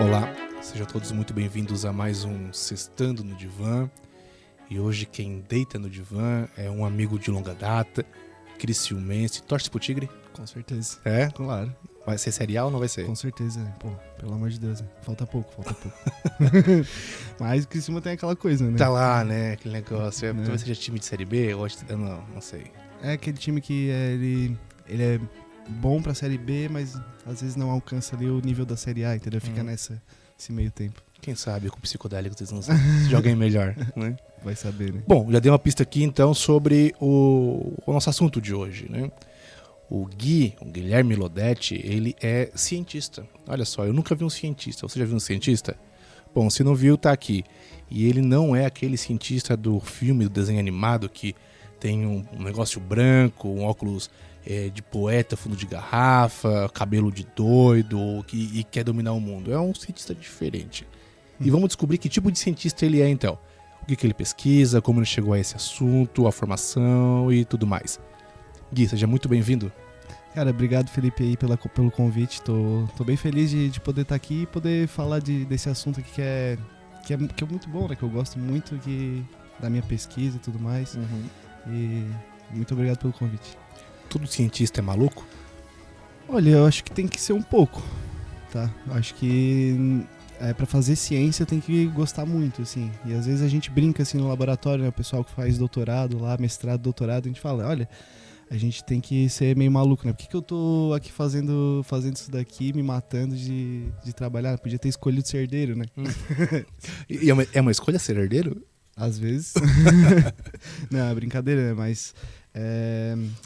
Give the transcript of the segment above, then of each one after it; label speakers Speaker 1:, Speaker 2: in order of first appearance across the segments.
Speaker 1: Olá, sejam todos muito bem-vindos a mais um Sextando no Divã. E hoje quem deita no divã é um amigo de longa data, criciumense. Torce pro Tigre?
Speaker 2: Com certeza.
Speaker 1: É?
Speaker 2: Claro.
Speaker 1: Vai ser serial ou não vai ser?
Speaker 2: Com certeza. Pô, pelo amor de Deus. Falta pouco. Mas o Criciúma tem aquela coisa, né?
Speaker 1: Tá lá, né? Aquele negócio.
Speaker 2: Né?
Speaker 1: Talvez seja time de Série B? Ou não sei.
Speaker 2: É aquele time que ele é bom pra Série B, mas às vezes não alcança ali o nível da Série A, entendeu? Fica nesse meio tempo.
Speaker 1: Quem sabe com psicodélicos vocês não se joguem melhor, né?
Speaker 2: Vai saber, né?
Speaker 1: Bom, já dei uma pista aqui então sobre o nosso assunto de hoje, né? O Guilherme Lodetti, ele é cientista. Olha só, eu nunca vi um cientista. Você já viu um cientista? Bom, se não viu, tá aqui. E ele não é aquele cientista do filme, do desenho animado, que tem um negócio branco, um óculos de poeta, fundo de garrafa, cabelo de doido e quer dominar o mundo. É um cientista diferente. E vamos descobrir que tipo de cientista ele é, então. O que ele pesquisa, como ele chegou a esse assunto, a formação e tudo mais. Gui, seja muito bem-vindo.
Speaker 2: Cara, obrigado, Felipe, aí pelo convite. Tô bem feliz de poder estar aqui e poder falar desse assunto aqui que é muito bom, né? Que eu gosto muito da minha pesquisa e tudo mais. E muito obrigado pelo convite.
Speaker 1: Todo cientista é maluco?
Speaker 2: Olha, eu acho que tem que ser um pouco, tá? Eu acho que pra fazer ciência tem que gostar muito, assim. E às vezes a gente brinca, assim, no laboratório, né? O pessoal que faz doutorado lá, mestrado, doutorado, a gente fala, olha, a gente tem que ser meio maluco, né? Por que eu tô aqui fazendo isso daqui, me matando de trabalhar? Podia ter escolhido ser herdeiro, né?
Speaker 1: E é uma escolha ser herdeiro?
Speaker 2: Às vezes. Não, é brincadeira, né? Mas,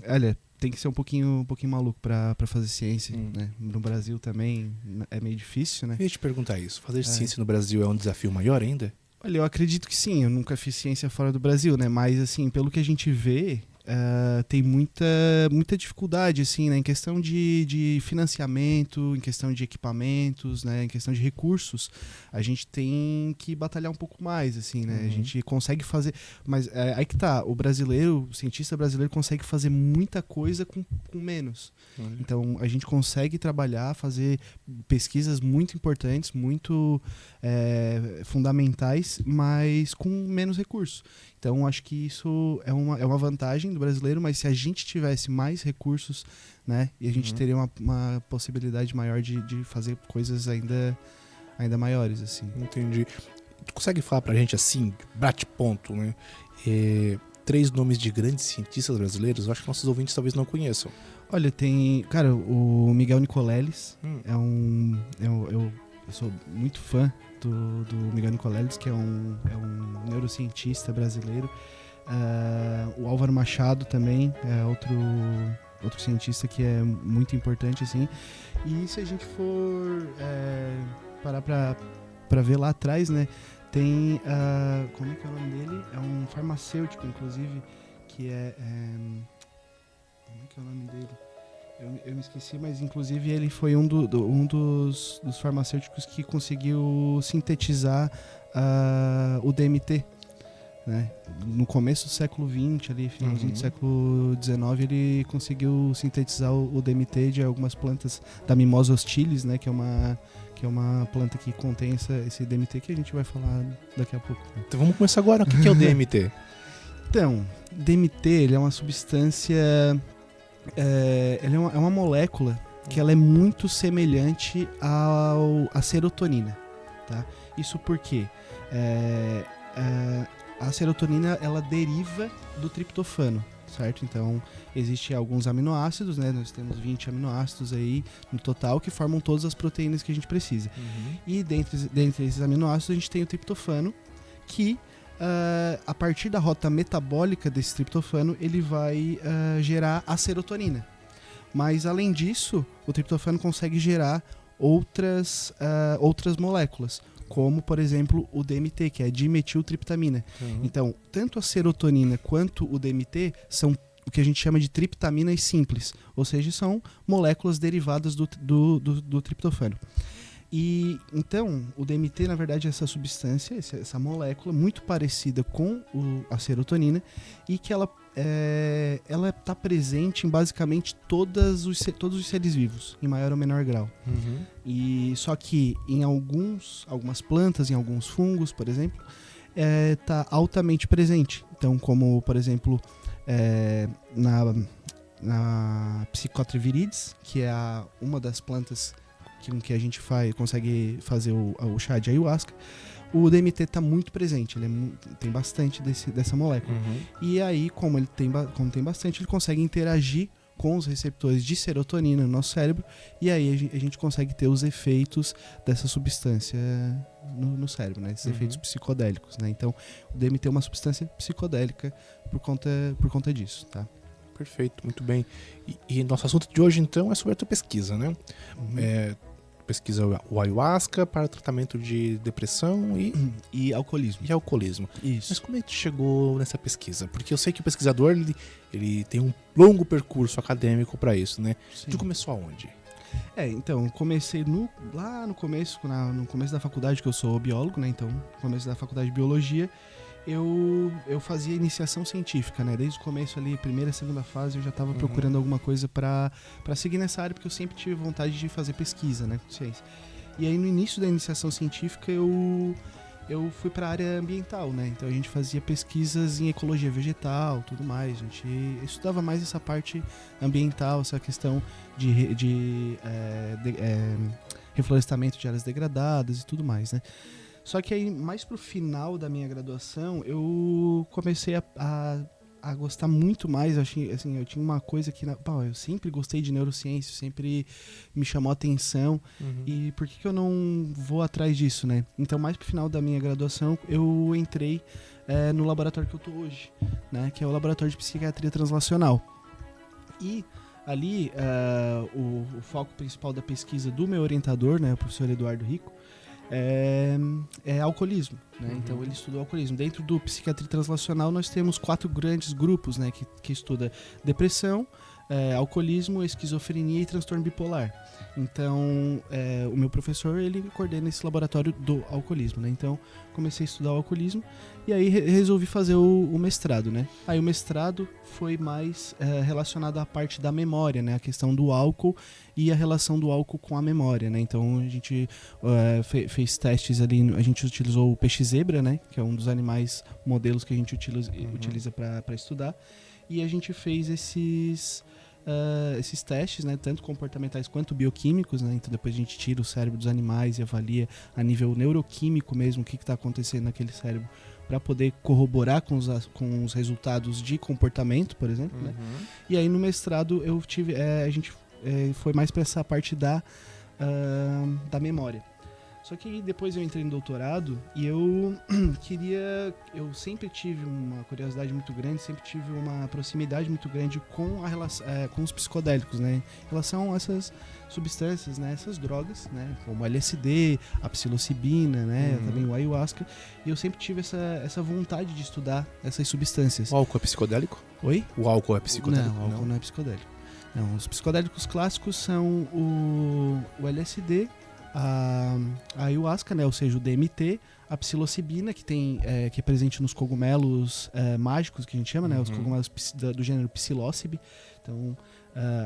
Speaker 2: olha, tem que ser um pouquinho maluco pra fazer ciência, né? No Brasil também é meio difícil, né?
Speaker 1: Eu ia te perguntar isso. Fazer ciência no Brasil é um desafio maior ainda?
Speaker 2: Olha, eu acredito que sim. Eu nunca fiz ciência fora do Brasil, né? Mas, assim, pelo que a gente vê, tem muita dificuldade, assim, né? Em questão de financiamento, em questão de equipamentos, né? Em questão de recursos, a gente tem que batalhar um pouco mais, assim, né? A gente consegue fazer, mas aí que tá, o cientista brasileiro consegue fazer muita coisa com menos. Então, a gente consegue trabalhar, fazer pesquisas muito importantes, muito fundamentais, mas com menos recursos. Então, acho que isso é uma vantagem do brasileiro, mas se a gente tivesse mais recursos, né, e a gente teria uma possibilidade maior de fazer coisas ainda maiores, assim.
Speaker 1: Entendi. Tu consegue falar pra gente, assim, bate-ponto, né? 3 nomes de grandes cientistas brasileiros? Eu acho que nossos ouvintes talvez não conheçam.
Speaker 2: Olha, tem, cara, o Miguel Nicoleles eu sou muito fã do Miguel Nicoleles, que é um neurocientista brasileiro. O Álvaro Machado também é outro cientista que é muito importante, assim. E se a gente for parar pra ver lá atrás, né, tem, como é que é o nome dele? É um farmacêutico, inclusive, que como é que é o nome dele? Eu me esqueci, mas inclusive ele foi um dos farmacêuticos que conseguiu sintetizar o DMT, né? No começo do século XX, ali, finalzinho do século XIX, ele conseguiu sintetizar o DMT de algumas plantas da Mimosa hostilis, né? Que é uma planta que contém esse DMT que a gente vai falar daqui a pouco.
Speaker 1: Então vamos começar agora. O que é o DMT?
Speaker 2: Então, DMT ele é uma substância... ela é uma molécula que ela é muito semelhante à serotonina, tá? Isso porque a serotonina ela deriva do triptofano, certo? Então, existem alguns aminoácidos, né? Nós temos 20 aminoácidos aí no total que formam todas as proteínas que a gente precisa. E dentre esses aminoácidos a gente tem o triptofano que a partir da rota metabólica desse triptofano, ele vai gerar a serotonina. Mas, além disso, o triptofano consegue gerar outras moléculas, como, por exemplo, o DMT, que é a dimetiltriptamina. Então, tanto a serotonina quanto o DMT são o que a gente chama de triptaminas simples, ou seja, são moléculas derivadas do triptofano. E então, o DMT, na verdade, é essa substância, essa molécula muito parecida com a serotonina e que ela está presente em basicamente todos os seres vivos, em maior ou menor grau. E só que em algumas plantas, em alguns fungos, por exemplo, está altamente presente. Então, como, por exemplo, na Psychotria, que é uma das plantas que a gente consegue fazer o chá de ayahuasca, o DMT está muito presente, tem bastante dessa molécula. E aí, como tem bastante, ele consegue interagir com os receptores de serotonina no nosso cérebro, e aí a gente consegue ter os efeitos dessa substância no cérebro, né? Esses efeitos psicodélicos, né? Então, o DMT é uma substância psicodélica por conta disso, tá?
Speaker 1: Perfeito, muito bem. E nosso assunto de hoje, então, é sobre a tua pesquisa, né? Pesquisa o ayahuasca para tratamento de depressão
Speaker 2: e alcoolismo.
Speaker 1: Isso. Mas como é que tu chegou nessa pesquisa? Porque eu sei que o pesquisador ele tem um longo percurso acadêmico para isso, né?
Speaker 2: Sim.
Speaker 1: Tu começou aonde?
Speaker 2: Então, comecei lá no começo da faculdade, que eu sou biólogo, né? Então, no começo da faculdade de biologia, eu fazia iniciação científica, né? Desde o começo ali, primeira, segunda fase, eu já estava procurando alguma coisa para seguir nessa área, porque eu sempre tive vontade de fazer pesquisa, né? Com ciência. E aí, no início da iniciação científica, eu fui para a área ambiental, né? Então, a gente fazia pesquisas em ecologia vegetal, tudo mais. A gente estudava mais essa parte ambiental, essa questão de reflorestamento de áreas degradadas e tudo mais, né? Só que aí, mais pro final da minha graduação, eu comecei a gostar muito mais. Eu tinha uma coisa que... eu sempre gostei de neurociência, sempre me chamou a atenção. E por que eu não vou atrás disso, né? Então, mais pro final da minha graduação, eu entrei no laboratório que eu tô hoje, né? Que é o Laboratório de Psiquiatria Translacional. E ali, o foco principal da pesquisa do meu orientador, né? O professor Eduardo Rico, é alcoolismo, né? Então ele estudou alcoolismo. Dentro do Psiquiatria Translacional nós temos 4 grandes grupos, né, que estuda depressão, alcoolismo, esquizofrenia e transtorno bipolar. Então o meu professor, ele coordena esse laboratório do alcoolismo, né? Então comecei a estudar o alcoolismo e aí resolvi fazer o mestrado, né? Aí o mestrado foi mais relacionado à parte da memória, né? A questão do álcool e a relação do álcool com a memória, né? Então a gente fez testes ali, a gente utilizou o peixe zebra, né? Que é um dos animais modelos que a gente utiliza para estudar, e a gente fez esses testes, né, tanto comportamentais quanto bioquímicos, né? Então depois a gente tira o cérebro dos animais e avalia a nível neuroquímico mesmo o que está acontecendo naquele cérebro, para poder corroborar com os resultados de comportamento, por exemplo, né? E aí no mestrado eu tive, a gente foi mais para essa parte da memória. Só que depois eu entrei no doutorado e eu sempre tive uma curiosidade muito grande, sempre tive uma proximidade muito grande com a relação, com os psicodélicos, né? Em relação a essas substâncias, né? Essas drogas, né? Como o LSD, a psilocibina, né? Também o ayahuasca. E eu sempre tive essa vontade de estudar essas substâncias.
Speaker 1: O álcool é psicodélico?
Speaker 2: Oi?
Speaker 1: O álcool é psicodélico?
Speaker 2: Não, o álcool não é psicodélico. Não, os psicodélicos clássicos são o LSD, a ayahuasca, né, ou seja, o DMT, a psilocibina, que é presente nos cogumelos mágicos, que a gente chama, né, os cogumelos do gênero Psilocybe. Então,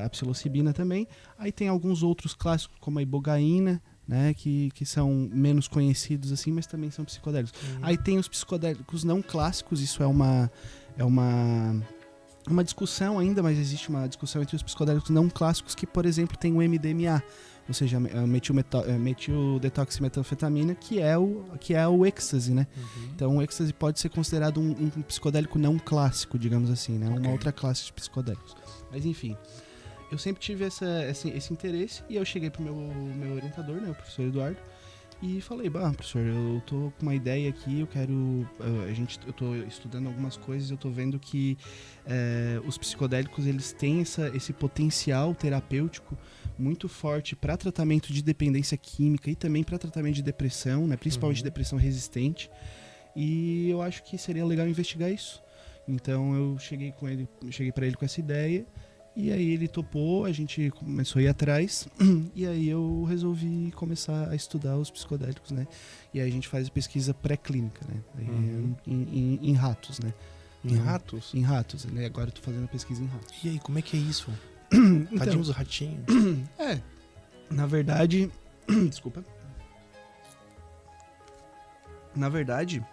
Speaker 2: a psilocibina também. Aí tem alguns outros clássicos, como a ibogaína, né, que são menos conhecidos assim, mas também são psicodélicos. Aí tem os psicodélicos não clássicos, isso é uma discussão ainda, mas existe uma discussão entre os psicodélicos não clássicos, que, por exemplo, tem o MDMA, ou seja, metildetoximetanfetamina, que é o êxtase, né? Então o êxtase pode ser considerado um psicodélico não clássico, digamos assim, né? Uma outra classe de psicodélicos. Mas enfim, eu sempre tive esse interesse, e eu cheguei pro meu orientador, né, o professor Eduardo, e falei, professor, eu tô com uma ideia aqui, eu tô estudando algumas coisas, eu tô vendo que os psicodélicos, eles têm esse potencial terapêutico muito forte para tratamento de dependência química e também para tratamento de depressão, né, principalmente depressão resistente, e eu acho que seria legal investigar isso. Então eu cheguei para ele com essa ideia, E aí ele topou, a gente começou a ir atrás, e aí eu resolvi começar a estudar os psicodélicos, né? E aí a gente faz pesquisa pré-clínica, né? Em ratos, né?
Speaker 1: Em ratos?
Speaker 2: Em ratos, né? Agora eu tô fazendo a pesquisa em ratos.
Speaker 1: E aí, como é que é isso?
Speaker 2: Então,
Speaker 1: Tadinhos dos ratinhos.
Speaker 2: Na verdade... Desculpa. Na verdade,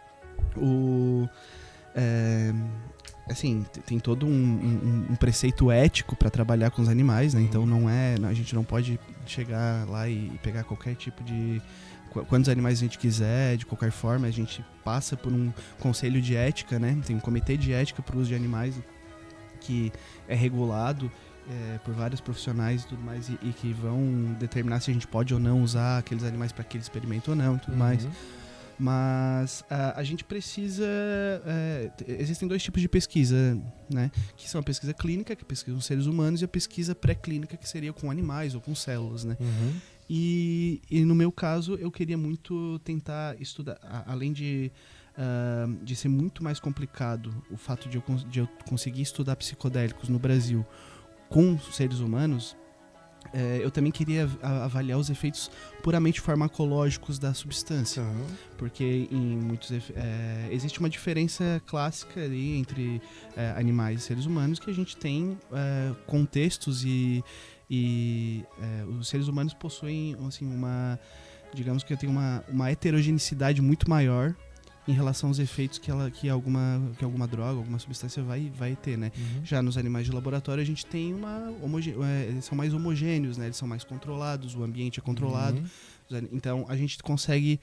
Speaker 2: assim, tem todo um preceito ético para trabalhar com os animais, né? Então a gente não pode chegar lá e pegar qualquer tipo de... Quantos animais a gente quiser, de qualquer forma, a gente passa por um conselho de ética, né? Tem um comitê de ética para o uso de animais que é regulado por vários profissionais e tudo mais, e que vão determinar se a gente pode ou não usar aqueles animais para aquele experimento ou não e tudo mais. Mas a gente precisa... existem dois tipos de pesquisa, né? Que são a pesquisa clínica, que pesquisa com seres humanos, e a pesquisa pré-clínica, que seria com animais ou com células, né? E no meu caso, eu queria muito tentar estudar, além de ser muito mais complicado o fato de eu conseguir estudar psicodélicos no Brasil com seres humanos, eu também queria avaliar os efeitos puramente farmacológicos da substância. Porque em muitos existe uma diferença clássica ali entre animais e seres humanos, que a gente tem contextos e os seres humanos possuem, assim, digamos que tem uma heterogeneidade muito maior em relação aos efeitos que alguma droga, alguma substância vai ter, né? Já nos animais de laboratório a gente tem eles são mais homogêneos, né? Eles são mais controlados, o ambiente é controlado. Então a gente consegue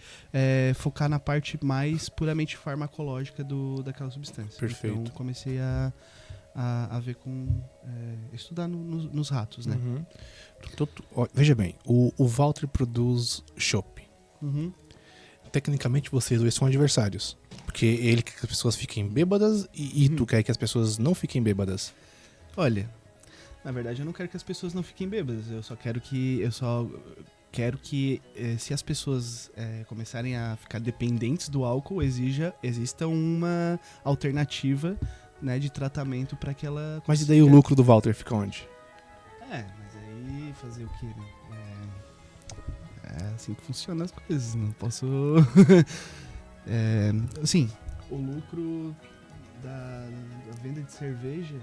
Speaker 2: focar na parte mais puramente farmacológica daquela substância.
Speaker 1: Perfeito.
Speaker 2: Então comecei a ver estudar nos ratos, né?
Speaker 1: Veja bem, o Walter produz chopp. Tecnicamente vocês dois são adversários. Porque ele quer que as pessoas fiquem bêbadas e tu quer que as pessoas não fiquem bêbadas.
Speaker 2: Olha, na verdade eu não quero que as pessoas não fiquem bêbadas. Eu só quero que se as pessoas começarem a ficar dependentes do álcool, exista uma alternativa, né, de tratamento para que ela consiga...
Speaker 1: Mas e daí o lucro do Walter fica onde?
Speaker 2: Mas aí fazer o quê, né? É assim que funcionam as coisas, não posso... assim, o lucro da venda de cerveja,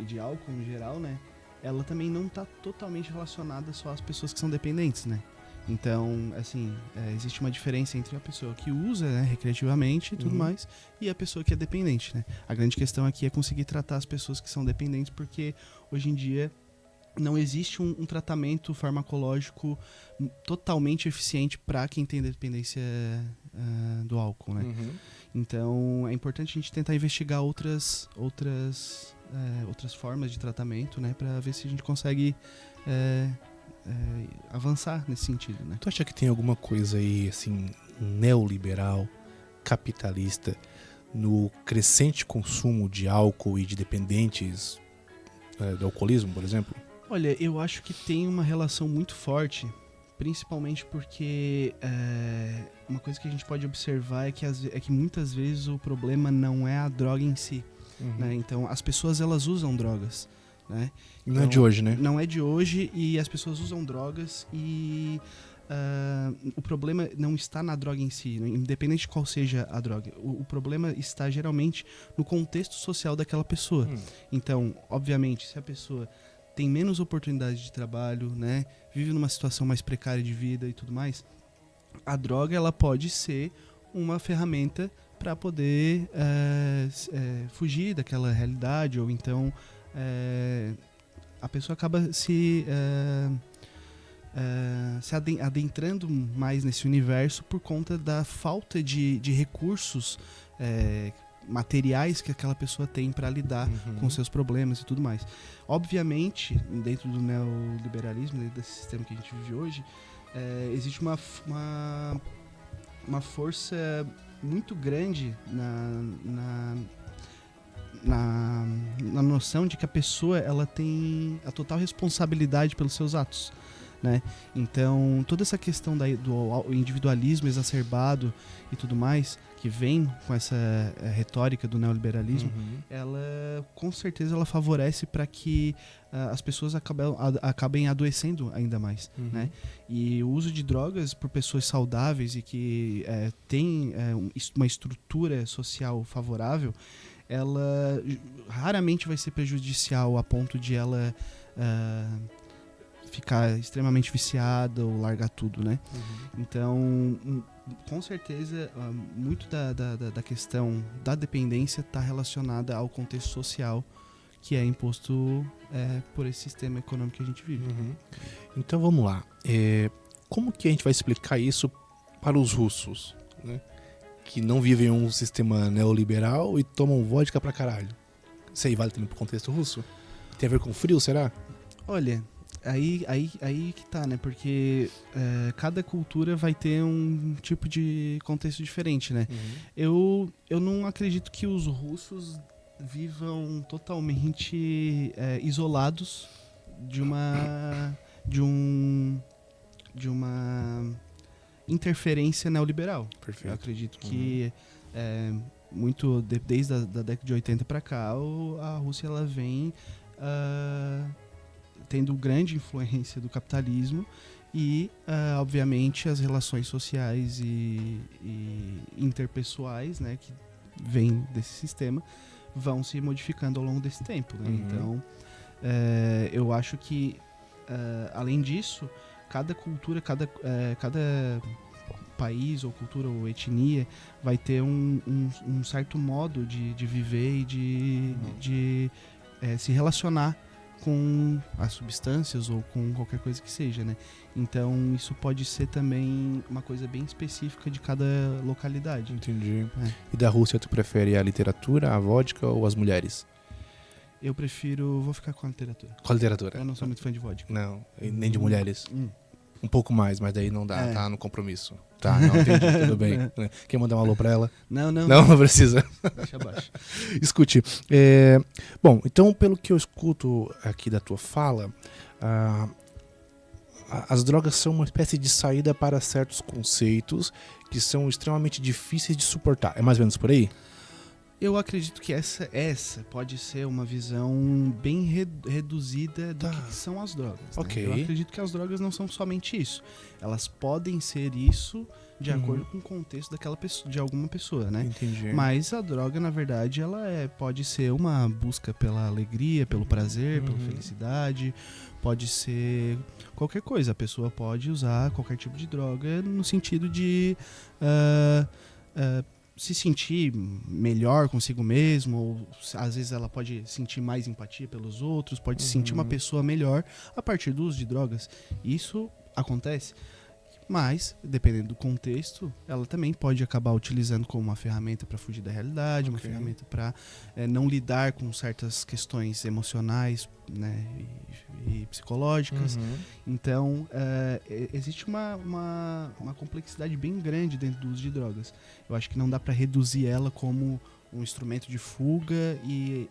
Speaker 2: de álcool em geral, né? Ela também não está totalmente relacionada só às pessoas que são dependentes, né? Então, assim, existe uma diferença entre a pessoa que usa, né, recreativamente e tudo mais, e a pessoa que é dependente, né? A grande questão aqui é conseguir tratar as pessoas que são dependentes, porque hoje em dia não existe um tratamento farmacológico totalmente eficiente para quem tem dependência do álcool, né? Então, é importante a gente tentar investigar outras formas de tratamento, né? Para ver se a gente consegue avançar nesse sentido, né?
Speaker 1: Tu acha que tem alguma coisa aí, assim, neoliberal, capitalista, no crescente consumo de álcool e de dependentes do alcoolismo, por exemplo?
Speaker 2: Olha, eu acho que tem uma relação muito forte, principalmente porque uma coisa que a gente pode observar é que muitas vezes o problema não é a droga em si, né? Então, as pessoas, elas usam drogas, né? Então,
Speaker 1: não é de hoje, né?
Speaker 2: Não é de hoje, e as pessoas usam drogas e o problema não está na droga em si, né? Independente de qual seja a droga. O problema está geralmente no contexto social daquela pessoa. Então, obviamente, se a pessoa tem menos oportunidade de trabalho, né, vive numa situação mais precária de vida e tudo mais, a droga, ela pode ser uma ferramenta para poder fugir daquela realidade, ou então a pessoa acaba se adentrando mais nesse universo por conta da falta de recursos materiais que aquela pessoa tem para lidar com seus problemas e tudo mais. Obviamente, dentro do neoliberalismo, dentro desse sistema que a gente vive hoje, existe uma força muito grande na noção de que a pessoa, ela tem a total responsabilidade pelos seus atos, né? Então, toda essa questão do individualismo exacerbado e tudo mais, que vem com essa retórica do neoliberalismo, ela, com certeza, ela favorece para que as pessoas acabem adoecendo ainda mais, né? E o uso de drogas por pessoas saudáveis e que têm uma estrutura social favorável, ela raramente vai ser prejudicial a ponto de ela ficar extremamente viciada ou largar tudo, né? Então, com certeza, muito da questão da dependência está relacionada ao contexto social que é imposto por esse sistema econômico que a gente vive.
Speaker 1: Então vamos lá. Como que a gente vai explicar isso para os russos, né? Que não vivem um sistema neoliberal e tomam vodka pra caralho? Isso aí vale também pro contexto russo? Tem a ver com frio, será?
Speaker 2: Olha, aí que tá, né? Porque cada cultura vai ter um tipo de contexto diferente, né? Eu não acredito que os russos vivam totalmente isolados de uma interferência neoliberal.
Speaker 1: Perfeito.
Speaker 2: Eu acredito que muito desde a década de 80 para cá, a Rússia ela vem tendo grande influência do capitalismo e, obviamente, as relações sociais e interpessoais, né, que vêm desse sistema, vão se modificando ao longo desse tempo, né? Então, eu acho que, além disso, cada cultura, cada país ou cultura ou etnia vai ter um certo modo de viver e de se relacionar com as substâncias ou com qualquer coisa que seja, né? Então isso pode ser também uma coisa bem específica de cada localidade.
Speaker 1: Entendi. E da Rússia tu prefere a literatura, a vodka ou as mulheres?
Speaker 2: Eu prefiro... Vou ficar com a literatura.
Speaker 1: Com a literatura?
Speaker 2: Eu não sou muito fã de vodka.
Speaker 1: Não, nem de mulheres? Um pouco mais, mas daí não dá, tá no compromisso. Tá, não, entendi, tudo bem. Quer mandar um alô pra ela? Não precisa.
Speaker 2: Deixa abaixo.
Speaker 1: Escute, bom, então pelo que eu escuto aqui da tua fala, as drogas são uma espécie de saída para certos conceitos que são extremamente difíceis de suportar. É mais ou menos por aí?
Speaker 2: Eu acredito que essa pode ser uma visão bem reduzida do que são as drogas.
Speaker 1: Ok.
Speaker 2: Né? Eu acredito que as drogas não são somente isso. Elas podem ser isso de acordo com o contexto daquela pessoa, de alguma pessoa, né?
Speaker 1: Entendi.
Speaker 2: Mas a droga, na verdade, ela pode ser uma busca pela alegria, pelo prazer, pela felicidade. Pode ser qualquer coisa. A pessoa pode usar qualquer tipo de droga no sentido de... se sentir melhor consigo mesmo, ou às vezes ela pode sentir mais empatia pelos outros, pode se sentir uma pessoa melhor a partir do uso de drogas. Isso acontece, mas, dependendo do contexto, ela também pode acabar utilizando como uma ferramenta para fugir da realidade, uma ferramenta para não lidar com certas questões emocionais, né, e psicológicas. Então, existe uma complexidade bem grande dentro do uso de drogas. Eu acho que não dá para reduzir ela como um instrumento de fuga e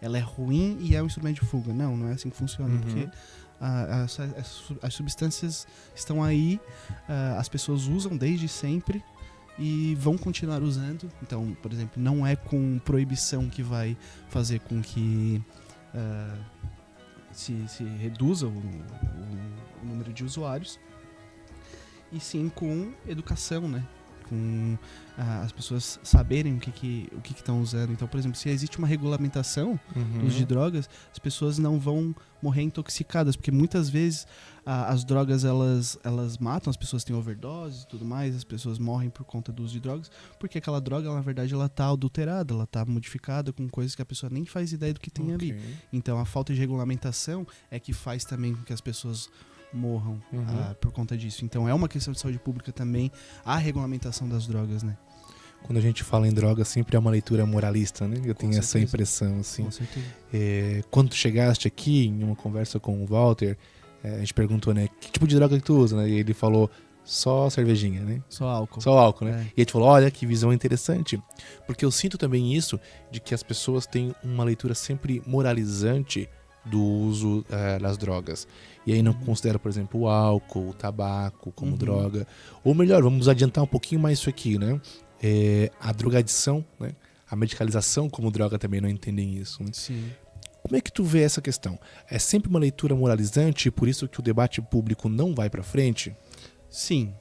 Speaker 2: ela é ruim e é um instrumento de fuga. Não é assim que funciona, porque as substâncias estão aí, as pessoas usam desde sempre e vão continuar usando. Então, por exemplo, não é com proibição que vai fazer com que se reduza o número de usuários, e sim com educação, né? Com as pessoas saberem o que estão usando. Então, por exemplo, se existe uma regulamentação do uso de drogas, as pessoas não vão morrer intoxicadas, porque muitas vezes as drogas elas matam, as pessoas têm overdose e tudo mais, as pessoas morrem por conta do uso de drogas, porque aquela droga, na verdade, ela tá adulterada, ela tá modificada com coisas que a pessoa nem faz ideia do que tem ali. Então, a falta de regulamentação é que faz também com que as pessoas morram por conta disso. Então é uma questão de saúde pública também a regulamentação das drogas, né?
Speaker 1: Quando a gente fala em droga, sempre é uma leitura moralista, né? Eu tenho essa impressão, assim.
Speaker 2: Com certeza.
Speaker 1: Quando tu chegaste aqui, em uma conversa com o Walter, a gente perguntou, né? Que tipo de droga que tu usa, né? E ele falou, só cervejinha, né?
Speaker 2: Só álcool.
Speaker 1: Só álcool, né? E a gente falou, olha, que visão interessante. Porque eu sinto também isso, de que as pessoas têm uma leitura sempre moralizante do uso das drogas. E aí não considera, por exemplo, o álcool, o tabaco como droga. Ou melhor, vamos adiantar um pouquinho mais isso aqui, né? A drogadição, né? A medicalização como droga também não entendem isso. Né?
Speaker 2: Sim.
Speaker 1: Como é que tu vê essa questão? É sempre uma leitura moralizante e por isso que o debate público não vai para frente?
Speaker 2: Sim,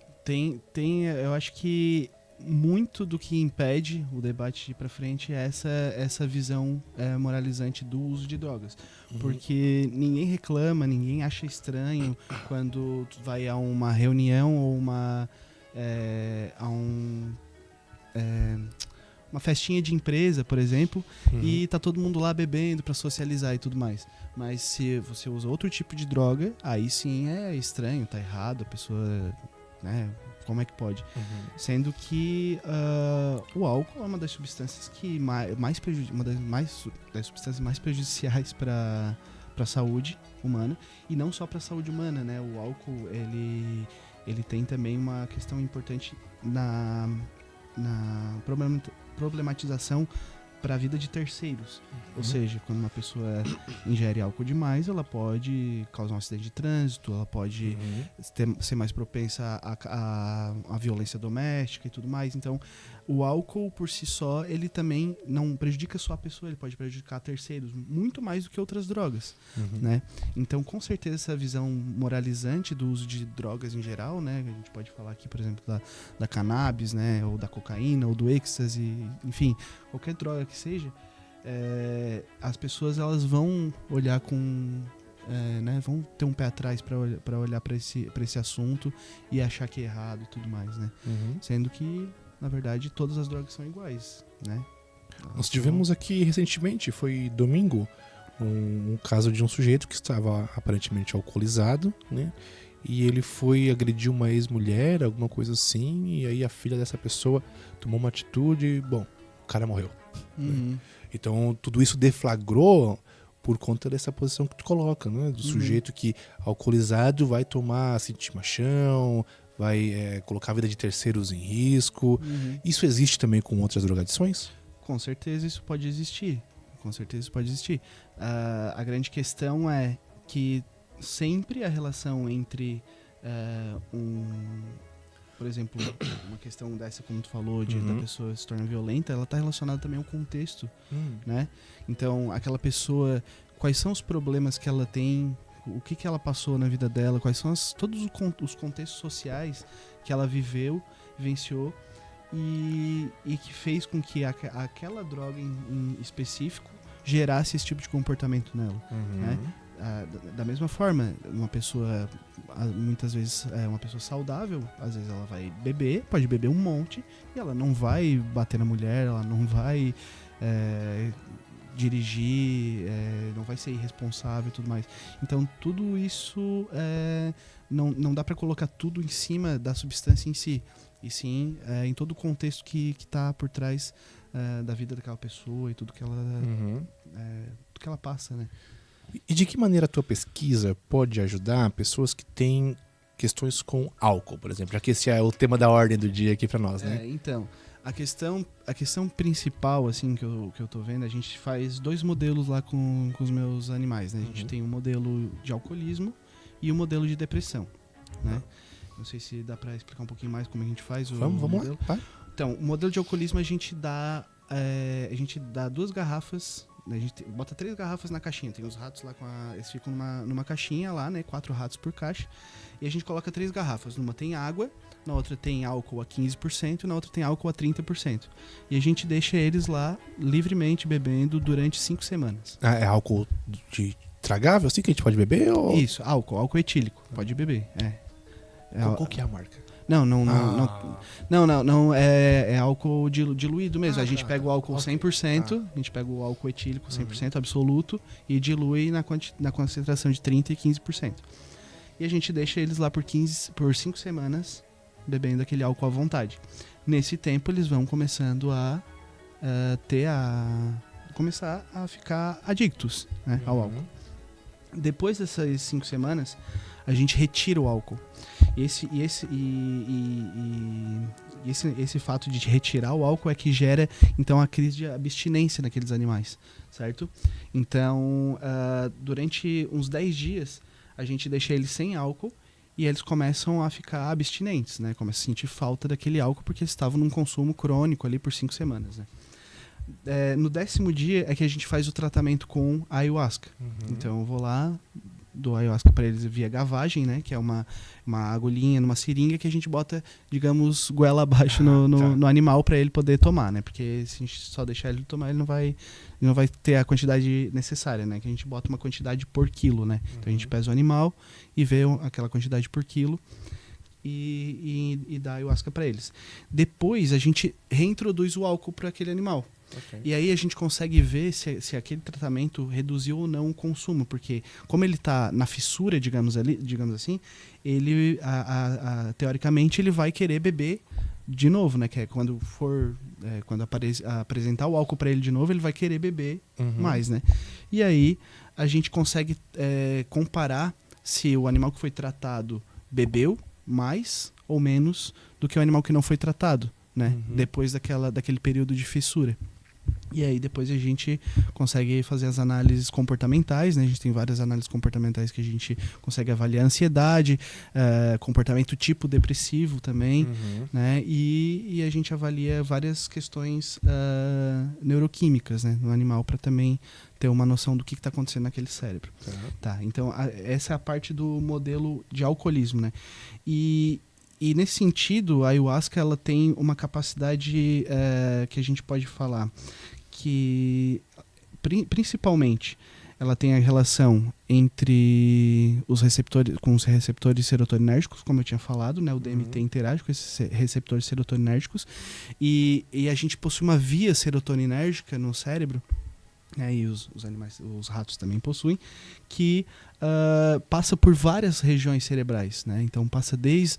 Speaker 2: eu acho que muito do que impede o debate de ir para frente é essa visão moralizante do uso de drogas. Porque ninguém reclama, ninguém acha estranho quando tu vai a uma reunião ou uma festinha de empresa, por exemplo, e tá todo mundo lá bebendo para socializar e tudo mais. Mas se você usa outro tipo de droga, aí sim é estranho, tá errado, a pessoa, né, como é que pode? Sendo que o álcool é uma das substâncias que das substâncias mais prejudiciais para a saúde humana, e não só para a saúde humana, né? O álcool, ele tem também uma questão importante na problematização para a vida de terceiros. Ou seja, quando uma pessoa ingere álcool demais, ela pode causar um acidente de trânsito, ela pode ser mais propensa à violência doméstica e tudo mais. Então, o álcool por si só, ele também não prejudica só a pessoa, ele pode prejudicar terceiros, muito mais do que outras drogas, né? Então, com certeza, essa visão moralizante do uso de drogas em geral, né? A gente pode falar aqui, por exemplo, da cannabis, né? Ou da cocaína, ou do êxtase, enfim, qualquer droga que seja, as pessoas elas vão olhar com... né, vão ter um pé atrás para olhar para esse assunto e achar que é errado e tudo mais, né? Sendo que, na verdade, todas as drogas são iguais, né?
Speaker 1: Nós tivemos aqui recentemente, foi domingo, um caso de um sujeito que estava aparentemente alcoolizado, né? E ele foi agredir uma ex-mulher, alguma coisa assim, e aí a filha dessa pessoa tomou uma atitude, bom, o cara morreu. Né? Então tudo isso deflagrou por conta dessa posição que tu coloca, né? Do sujeito que alcoolizado vai sentir machão, vai colocar a vida de terceiros em risco. Isso existe também com outras drogadições?
Speaker 2: Com certeza isso pode existir. Com certeza isso pode existir. A grande questão é que sempre a relação entre por exemplo, uma questão dessa, como tu falou, da pessoa se torna violenta, ela está relacionada também ao contexto, né? Então, aquela pessoa, quais são os problemas que ela tem, o que ela passou na vida dela, quais são todos os contextos sociais que ela vivenciou e que fez com que aquela droga em específico gerasse esse tipo de comportamento nela, né? Da mesma forma, uma pessoa, muitas vezes uma pessoa saudável, às vezes ela vai beber, pode beber um monte, e ela não vai bater na mulher, ela não vai dirigir, não vai ser irresponsável e tudo mais. Então tudo isso não dá para colocar tudo em cima da substância em si, e sim em todo o contexto que está por trás da vida daquela pessoa e tudo que ela passa, né?
Speaker 1: E de que maneira a tua pesquisa pode ajudar pessoas que têm questões com álcool, por exemplo? Já que esse é o tema da ordem do dia aqui para nós, né?
Speaker 2: Então, a questão principal, assim, que eu tô vendo, a gente faz 2 modelos lá com os meus animais, né? A gente tem um modelo de alcoolismo e um modelo de depressão, né? Não sei se dá para explicar um pouquinho mais como a gente faz o modelo. Lá, então, o modelo de alcoolismo a gente dá 2 garrafas. A gente bota 3 garrafas na caixinha. Tem os ratos lá eles ficam numa caixinha lá, né? 4 ratos por caixa. E a gente coloca 3 garrafas. Numa tem água, na outra tem álcool a 15%, na outra tem álcool a 30%. E a gente deixa eles lá livremente bebendo durante 5 semanas.
Speaker 1: É álcool de tragável, assim, que a gente pode beber? Ou...
Speaker 2: Isso, álcool etílico. Pode beber,
Speaker 1: Qual que é a marca?
Speaker 2: Não, é álcool diluído mesmo. A gente pega o álcool 100%, a gente pega o álcool etílico 100% absoluto e dilui na concentração de 30% e 15%. E a gente deixa eles lá por 5 semanas bebendo aquele álcool à vontade. Nesse tempo eles vão começando começar a ficar adictos, né, ao álcool. Depois dessas 5 semanas, a gente retira o álcool. Esse fato de retirar o álcool é que gera, então, a crise de abstinência naqueles animais, certo? Então, durante uns 10 dias, a gente deixa eles sem álcool e eles começam a ficar abstinentes, né? Começam a sentir falta daquele álcool porque eles estavam num consumo crônico ali por 5 semanas, né? No 10º dia é que a gente faz o tratamento com a ayahuasca. Então, eu vou lá, dou ayahuasca para eles via gavagem, né? Que é uma agulhinha numa seringa que a gente bota, digamos, goela abaixo no animal para ele poder tomar, né? Porque se a gente só deixar ele tomar, ele não vai ter a quantidade necessária, né? Que a gente bota uma quantidade por quilo, né? Então a gente pesa o animal e vê aquela quantidade por quilo e dá ayahuasca para eles. Depois a gente reintroduz o álcool para aquele animal. Okay. E aí a gente consegue ver se aquele tratamento reduziu ou não o consumo, porque como ele está na fissura, digamos assim, ele teoricamente ele vai querer beber de novo, né? Que é quando apresentar o álcool para ele de novo, ele vai querer beber mais, né? E aí a gente consegue comparar se o animal que foi tratado bebeu mais ou menos do que o animal que não foi tratado, né? Depois daquele período de fissura. E aí depois a gente consegue fazer as análises comportamentais, né? A gente tem várias análises comportamentais que a gente consegue avaliar ansiedade, comportamento tipo depressivo também, né? E a gente avalia várias questões neuroquímicas, né, no animal para também ter uma noção do que está acontecendo naquele cérebro. Tá, então essa é a parte do modelo de alcoolismo, né? E nesse sentido, a ayahuasca ela tem uma capacidade que a gente pode falar que, principalmente, ela tem a relação entre os receptores serotoninérgicos, como eu tinha falado, né? O DMT interage com esses receptores serotoninérgicos e a gente possui uma via serotoninérgica no cérebro, né? E os animais, os ratos também possuem, que passa por várias regiões cerebrais, né? Então passa desde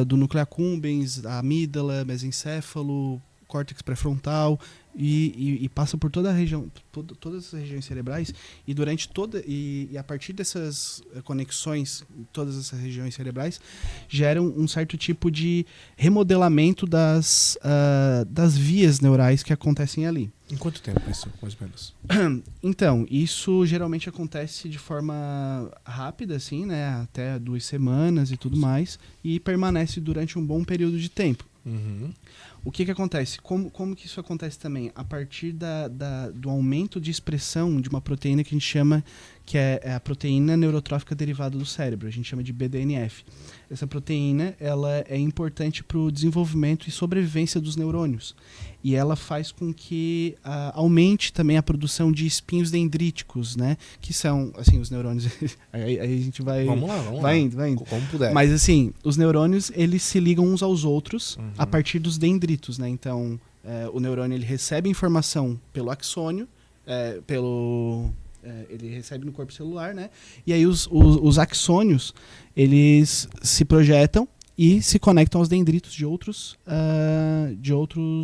Speaker 2: do núcleo accumbens, a amígdala, mesencéfalo, córtex pré-frontal e passa por toda a região, todas as regiões cerebrais e a partir dessas conexões, todas essas regiões cerebrais geram um certo tipo de remodelamento das vias neurais que acontecem ali.
Speaker 1: Em quanto tempo isso, mais ou menos?
Speaker 2: Então, isso geralmente acontece de forma rápida, assim, né? Até 2 semanas e tudo mais, e permanece durante um bom período de tempo. O que acontece? Como que isso acontece também? A partir do aumento de expressão de uma proteína que a gente chama, que é a proteína neurotrófica derivada do cérebro, a gente chama de BDNF. Essa proteína ela é importante para o desenvolvimento e sobrevivência dos neurônios. E ela faz com que aumente também a produção de espinhos dendríticos, né? Que são, assim, os neurônios... aí a gente vai...
Speaker 1: Vamos lá.
Speaker 2: Vai indo.
Speaker 1: Como puder.
Speaker 2: Mas, assim, os neurônios, eles se ligam uns aos outros a partir dos dendritos, né? Então, o neurônio, ele recebe informação pelo axônio, ele recebe no corpo celular, né? E aí os axônios, eles se projetam e se conectam aos dendritos de outros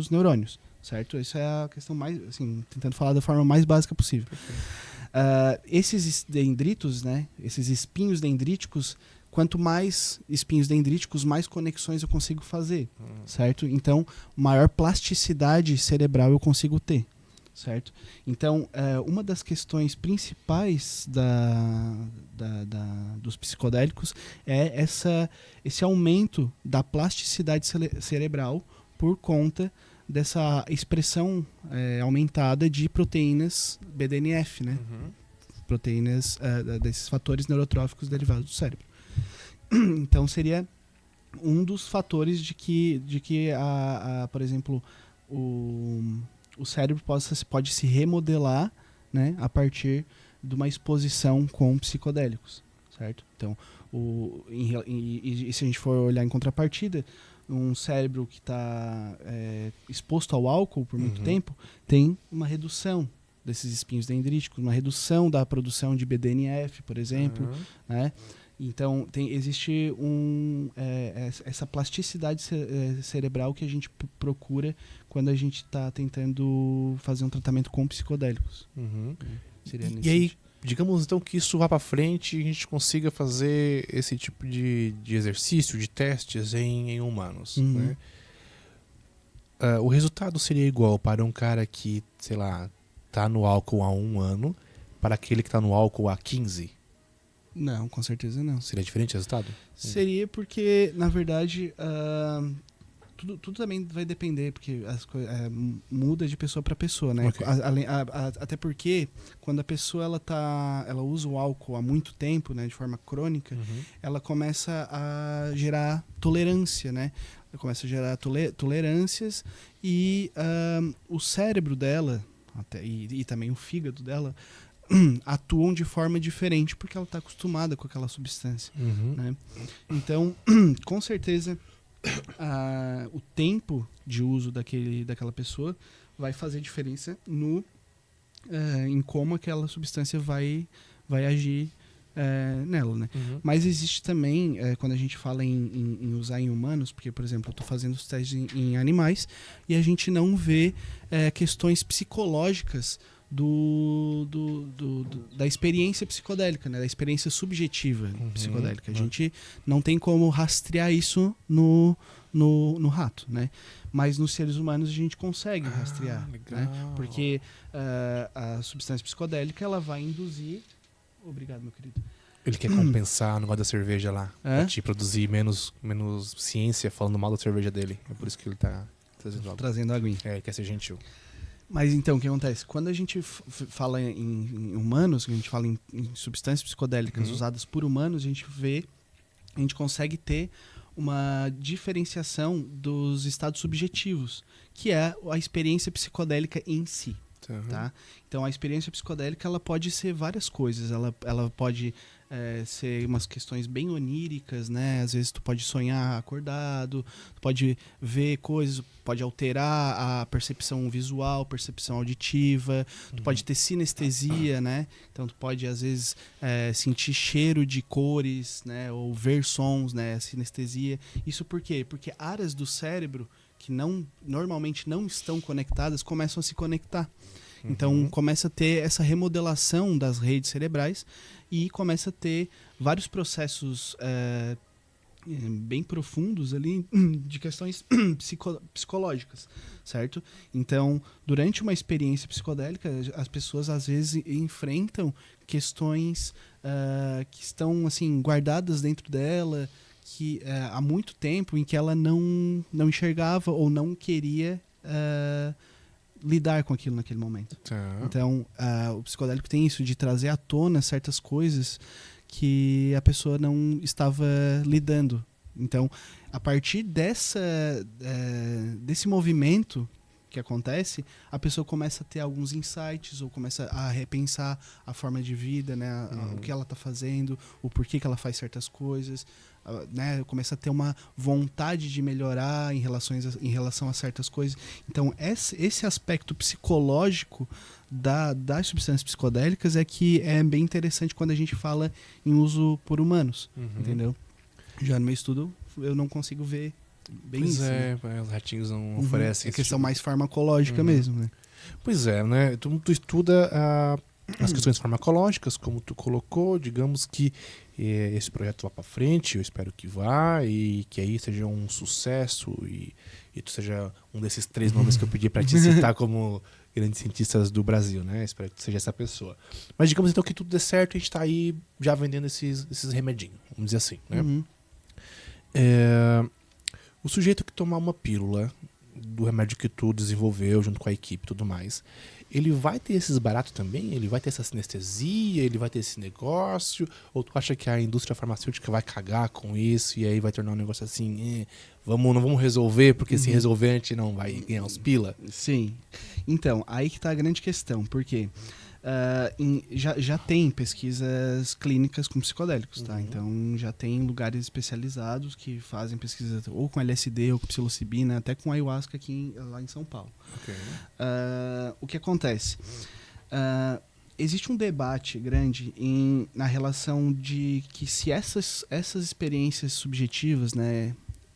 Speaker 2: neurônios, certo? Essa é a questão mais, assim, tentando falar da forma mais básica possível. Esses dendritos, né? Esses espinhos dendríticos, quanto mais espinhos dendríticos, mais conexões eu consigo fazer, certo? Então, maior plasticidade cerebral eu consigo ter. Certo? Então, uma das questões principais dos psicodélicos é esse aumento da plasticidade cerebral por conta dessa expressão aumentada de proteínas BDNF, né? Proteínas desses fatores neurotróficos derivados do cérebro. Então, seria um dos fatores de que por exemplo, o cérebro pode se remodelar, né, a partir de uma exposição com psicodélicos, certo? Então, se a gente for olhar em contrapartida, um cérebro que está exposto ao álcool por muito tempo tem uma redução desses espinhos dendríticos, uma redução da produção de BDNF, por exemplo, né? Então, existe essa plasticidade cerebral que a gente procura quando a gente está tentando fazer um tratamento com psicodélicos.
Speaker 1: Seria e aí, digamos então que isso vá para frente e a gente consiga fazer esse tipo de exercício, de testes em humanos, né? O resultado seria igual para um cara que, sei lá, tá no álcool há 1 ano para aquele que tá no álcool há 15?
Speaker 2: Não, com certeza não.
Speaker 1: Seria diferente o resultado?
Speaker 2: Seria porque, na verdade, tudo também vai depender, porque muda de pessoa para pessoa, né?
Speaker 1: Okay.
Speaker 2: Até porque quando a pessoa ela usa o álcool há muito tempo, né, de forma crônica, ela começa a gerar tolerância, né? Ela começa a gerar tolerâncias e o cérebro dela e também o fígado dela atuam de forma diferente porque ela está acostumada com aquela substância, né? Então, com certeza, o tempo de uso daquela pessoa vai fazer diferença em como aquela substância vai agir nela, né? Mas existe também, quando a gente fala em usar em humanos, porque, por exemplo, eu estou fazendo os testes em animais e a gente não vê questões psicológicas da experiência psicodélica, né? Da experiência subjetiva psicodélica. A gente não tem como rastrear isso no rato, né? Mas nos seres humanos a gente consegue rastrear, né? Porque a substância psicodélica ela vai induzir... Obrigado, meu querido.
Speaker 1: Ele quer compensar o negócio da cerveja lá. Pra te produzir menos ciência falando mal da cerveja dele. É por isso que ele tá
Speaker 2: trazendo aguinha.
Speaker 1: Ele quer ser gentil.
Speaker 2: Mas então, o que acontece? Quando a gente fala em humanos, a gente fala em substâncias psicodélicas usadas por humanos, a gente consegue ter uma diferenciação dos estados subjetivos, que é a experiência psicodélica em si. Tá? Então, a experiência psicodélica ela pode ser várias coisas. Ela pode ser umas questões bem oníricas, né? Às vezes tu pode sonhar acordado, tu pode ver coisas, pode alterar a percepção visual, percepção auditiva, tu pode ter sinestesia, né? Então tu pode às vezes sentir cheiro de cores, né? Ou ver sons, né? Sinestesia. Isso por quê? Porque áreas do cérebro que normalmente não estão conectadas começam a se conectar. Então começa a ter essa remodelação das redes cerebrais e começa a ter vários processos bem profundos ali de questões psicológicas, certo? Então, durante uma experiência psicodélica, as pessoas às vezes enfrentam questões que estão assim guardadas dentro dela, que há muito tempo em que ela não enxergava ou não queria lidar com aquilo naquele momento. Então, o psicodélico tem isso de trazer à tona certas coisas que a pessoa não estava lidando. Então, a partir desse movimento que acontece, a pessoa começa a ter alguns insights ou começa a repensar a forma de vida, né? O que ela está fazendo, o porquê que ela faz certas coisas, né? Começa a ter uma vontade de melhorar em relação a certas coisas. Então, esse aspecto psicológico das substâncias psicodélicas é que é bem interessante quando a gente fala em uso por humanos, entendeu? Já no meu estudo, eu não consigo ver bem isso. Né?
Speaker 1: Os ratinhos não oferecem.
Speaker 2: É questão mais farmacológica mesmo, né?
Speaker 1: Pois é, né? Tu estuda as questões farmacológicas, como tu colocou, digamos que esse projeto vá para frente, eu espero que vá, e que aí seja um sucesso, e tu seja um desses 3 nomes que eu pedi para te citar como grandes cientistas do Brasil, né? Espero que tu seja essa pessoa. Mas digamos então que tudo dê certo, a gente tá aí já vendendo esses remedinhos, vamos dizer assim, né? O sujeito que tomar uma pílula do remédio que tu desenvolveu junto com a equipe e tudo mais, ele vai ter esses baratos também? Ele vai ter essa sinestesia? Ele vai ter esse negócio? Ou tu acha que a indústria farmacêutica vai cagar com isso e aí vai tornar um negócio assim, não vamos resolver, porque se resolver a gente não vai ganhar os pila?
Speaker 2: Sim. Então, aí que tá a grande questão, porque já tem pesquisas clínicas com psicodélicos, tá? Então já tem lugares especializados que fazem pesquisa ou com LSD ou com psilocibina, até com ayahuasca lá em São Paulo.
Speaker 1: Okay.
Speaker 2: O que acontece? Existe um debate grande na relação de que se essas experiências subjetivas, né,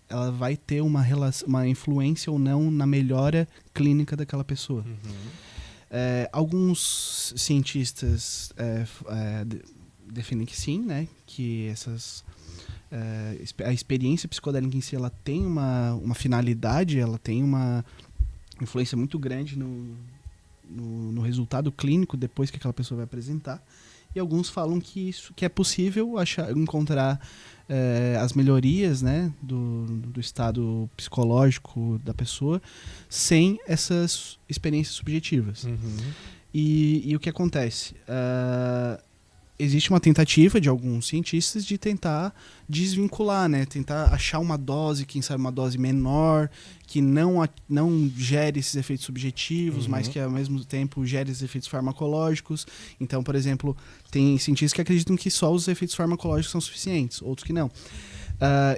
Speaker 2: ela vai ter uma influência ou não na melhora clínica daquela pessoa. Alguns cientistas definem que sim, né? Que a experiência psicodélica em si ela tem uma finalidade, ela tem uma influência muito grande no resultado clínico depois que aquela pessoa vai apresentar. E alguns falam que é possível encontrar as melhorias, né, do estado psicológico da pessoa sem essas experiências subjetivas.
Speaker 1: Uhum.
Speaker 2: E o que acontece? Existe uma tentativa de alguns cientistas de tentar desvincular, né? Tentar achar uma dose, quem sabe uma dose menor, que não gere esses efeitos subjetivos, mas que ao mesmo tempo gere esses efeitos farmacológicos. Então, por exemplo, tem cientistas que acreditam que só os efeitos farmacológicos são suficientes, outros que não.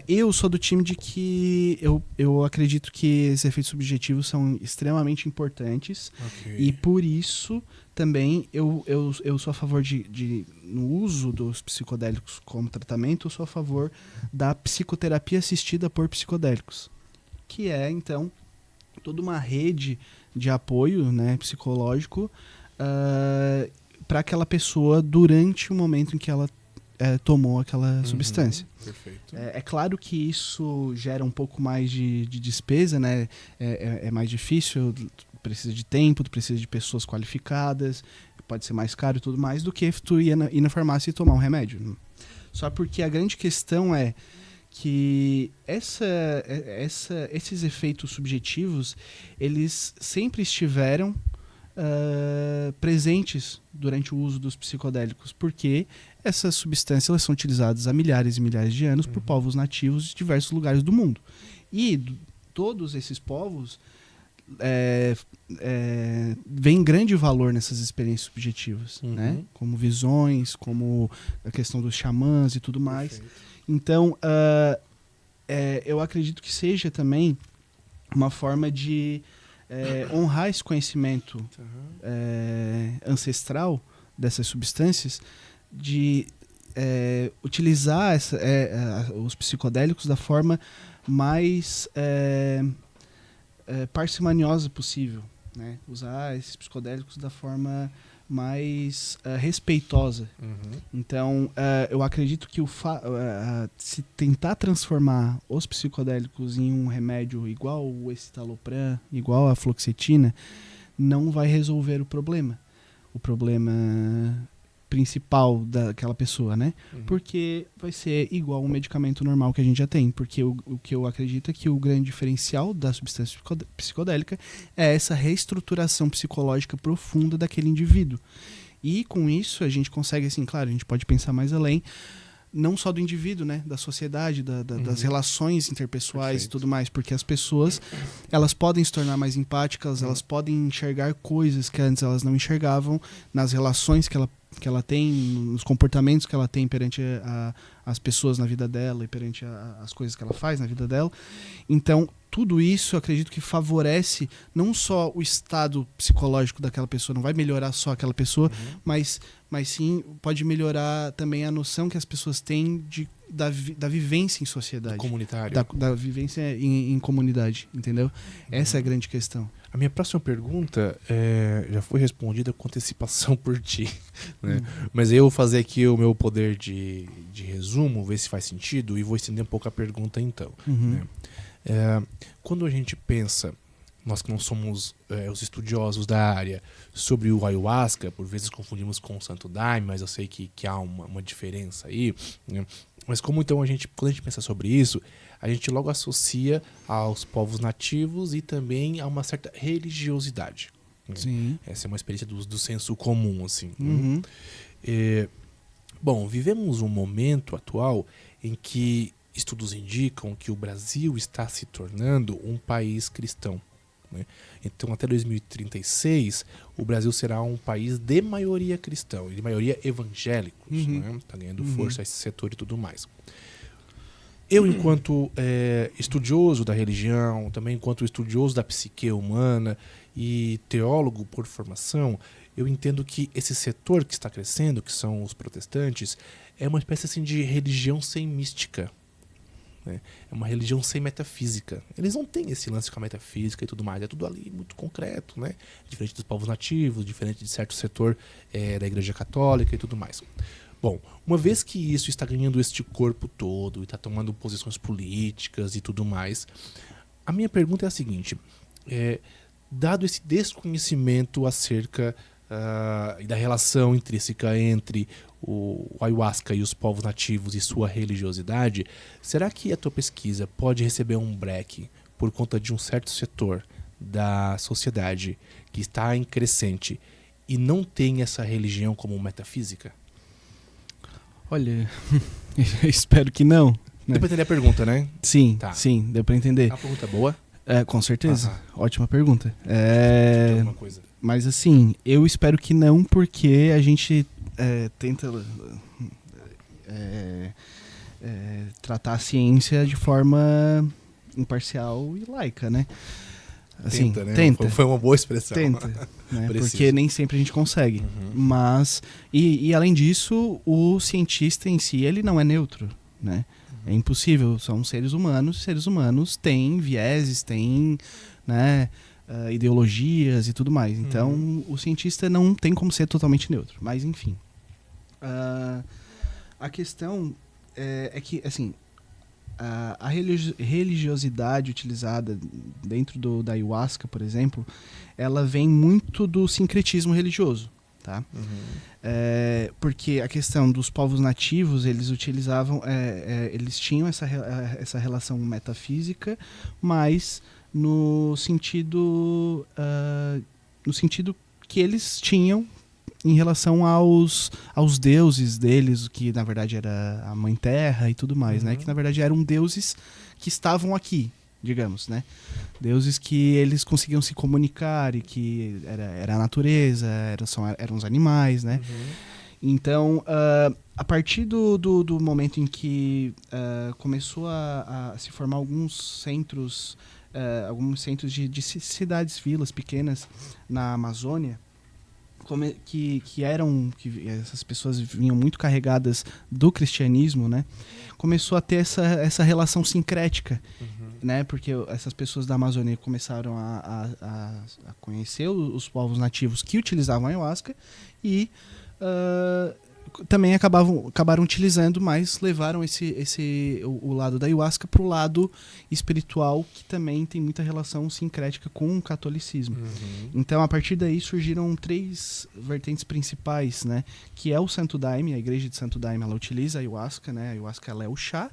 Speaker 2: Eu sou do time de que eu acredito que esses efeitos subjetivos são extremamente importantes.
Speaker 1: Okay.
Speaker 2: E por isso também eu sou a favor no uso dos psicodélicos como tratamento, eu sou a favor da psicoterapia assistida por psicodélicos, que é então toda uma rede de apoio, né, psicológico para aquela pessoa durante o momento em que ela tomou aquela substância.
Speaker 1: Perfeito.
Speaker 2: É claro que isso gera um pouco mais de despesa, né? É mais difícil, tu precisa de tempo, tu precisa de pessoas qualificadas, pode ser mais caro e tudo mais do que tu ir na farmácia e tomar um remédio. Só porque a grande questão é que esses efeitos subjetivos, eles sempre estiveram presentes durante o uso dos psicodélicos, porque essas substâncias elas são utilizadas há milhares e milhares de anos por povos nativos de diversos lugares do mundo. E todos esses povos veem grande valor nessas experiências subjetivas, né? Como visões, como a questão dos xamãs e tudo mais. Perfeito. Então, eu acredito que seja também uma forma de honrar esse conhecimento ancestral dessas substâncias, de utilizar os psicodélicos da forma mais parcimoniosa possível, né? Usar esses psicodélicos da forma mais respeitosa. Então, eu acredito que se tentar transformar os psicodélicos em um remédio igual o escitalopram, igual a fluoxetina, não vai resolver o problema principal daquela pessoa, né? Porque vai ser igual um medicamento normal que a gente já tem, porque o que eu acredito é que o grande diferencial da substância psicodélica é essa reestruturação psicológica profunda daquele indivíduo. E com isso a gente consegue, assim, claro, a gente pode pensar mais além, não só do indivíduo, né, da sociedade, das relações interpessoais. Perfeito. E tudo mais, porque as pessoas, elas podem se tornar mais empáticas, elas podem enxergar coisas que antes elas não enxergavam nas relações que ela tem, nos comportamentos que ela tem perante as pessoas na vida dela e perante as coisas que ela faz na vida dela. Então, tudo isso eu acredito que favorece não só o estado psicológico daquela pessoa, não vai melhorar só aquela pessoa, mas sim pode melhorar também a noção que as pessoas têm da vivência em sociedade.
Speaker 1: Comunitário.
Speaker 2: Da vivência em comunidade, entendeu? Essa é a grande questão.
Speaker 1: A minha próxima pergunta já foi respondida com antecipação por ti, né? Mas eu vou fazer aqui o meu poder de resumo, ver se faz sentido, e vou estender um pouco a pergunta então. Né? Quando a gente pensa, nós que não somos os estudiosos da área, sobre o ayahuasca, por vezes confundimos com o santo daime, mas eu sei que há uma diferença aí, né? Mas como então quando a gente pensa sobre isso, a gente logo associa aos povos nativos e também a uma certa religiosidade. Né?
Speaker 2: Sim.
Speaker 1: Essa é uma experiência do senso comum, assim. Bom, vivemos um momento atual em que estudos indicam que o Brasil está se tornando um país cristão. Né? Então, até 2036, o Brasil será um país de maioria cristão, de maioria evangélicos. Né? Está ganhando força esse setor e tudo mais. Eu, enquanto estudioso da religião, também enquanto estudioso da psique humana e teólogo por formação, eu entendo que esse setor que está crescendo, que são os protestantes, é uma espécie assim, de religião sem mística. né? É uma religião sem metafísica. Eles não têm esse lance com a metafísica e tudo mais. É tudo ali muito concreto, né? Diferente dos povos nativos, diferente de certo setor da Igreja Católica e tudo mais. Bom, uma vez que isso está ganhando este corpo todo e está tomando posições políticas e tudo mais, a minha pergunta é a seguinte: dado esse desconhecimento acerca da relação intrínseca entre o ayahuasca e os povos nativos e sua religiosidade, será que a tua pesquisa pode receber um break por conta de um certo setor da sociedade que está em crescente e não tem essa religião como metafísica?
Speaker 2: Olha, espero que não. Né?
Speaker 1: Deu pra entender a pergunta, né?
Speaker 2: Sim,
Speaker 1: Tá.
Speaker 2: sim, deu pra entender.
Speaker 1: A pergunta é boa?
Speaker 2: Com certeza, ótima pergunta.
Speaker 1: Alguma coisa.
Speaker 2: Mas assim, eu espero que não, porque a gente tenta tratar a ciência de forma imparcial e laica, né? Assim,
Speaker 1: Tenta, né?
Speaker 2: Tenta.
Speaker 1: Foi uma boa expressão.
Speaker 2: Tenta, né?
Speaker 1: Preciso.
Speaker 2: Porque nem sempre a gente consegue.
Speaker 1: Uhum.
Speaker 2: Mas, e além disso, o cientista em si, ele não é neutro, né? É impossível, são seres humanos têm vieses, têm, né, ideologias e tudo mais. Então, o cientista não tem como ser totalmente neutro. Mas, enfim. A questão é que, assim, a religiosidade utilizada dentro da ayahuasca, por exemplo, ela vem muito do sincretismo religioso, tá? Porque a questão dos povos nativos, eles utilizavam, eles tinham essa relação metafísica, mas no sentido que eles tinham em relação aos deuses deles, que na verdade era a Mãe Terra e tudo mais, né? Que na verdade eram deuses que estavam aqui, digamos, né? Deuses que eles conseguiam se comunicar e que era a natureza, eram os animais, né? Então, a partir do momento em que começou a se formar alguns centros de cidades, vilas pequenas na Amazônia, que essas pessoas vinham muito carregadas do cristianismo, né? Começou a ter essa relação sincrética, né? Porque essas pessoas da Amazônia começaram a conhecer os povos nativos que utilizavam a ayahuasca e também acabaram utilizando, mas levaram o lado da ayahuasca para o lado espiritual, que também tem muita relação sincrética com o catolicismo. Então, a partir daí, surgiram 3 vertentes principais, né? Que é o Santo Daime, a igreja de Santo Daime, ela utiliza a ayahuasca, né? A ayahuasca, ela é o chá,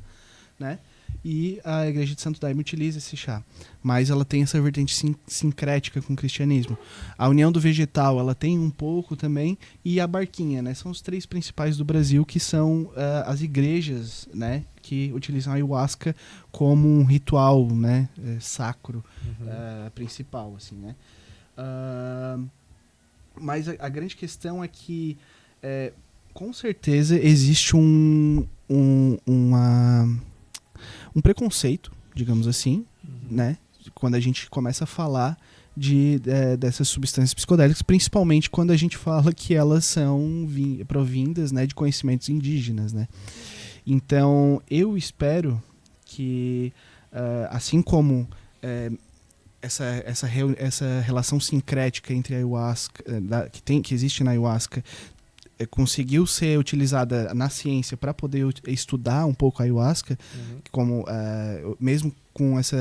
Speaker 2: né? E a igreja de Santo Daime utiliza esse chá. Mas ela tem essa vertente sincrética com o cristianismo. A União do Vegetal, ela tem um pouco também. E a Barquinha, né? São os 3 principais do Brasil, que são as igrejas, né? Que utilizam a ayahuasca como um ritual, né? Sacro, principal, assim, né? Mas a grande questão é que, com certeza, existe um preconceito, digamos assim, né? Quando a gente começa a falar dessas substâncias psicodélicas, principalmente quando a gente fala que elas são provindas, né, de conhecimentos indígenas, né? Então, eu espero que, assim como essa relação sincrética entre a ayahuasca, que existe na ayahuasca, conseguiu ser utilizada na ciência para poder estudar um pouco a ayahuasca, como mesmo com esse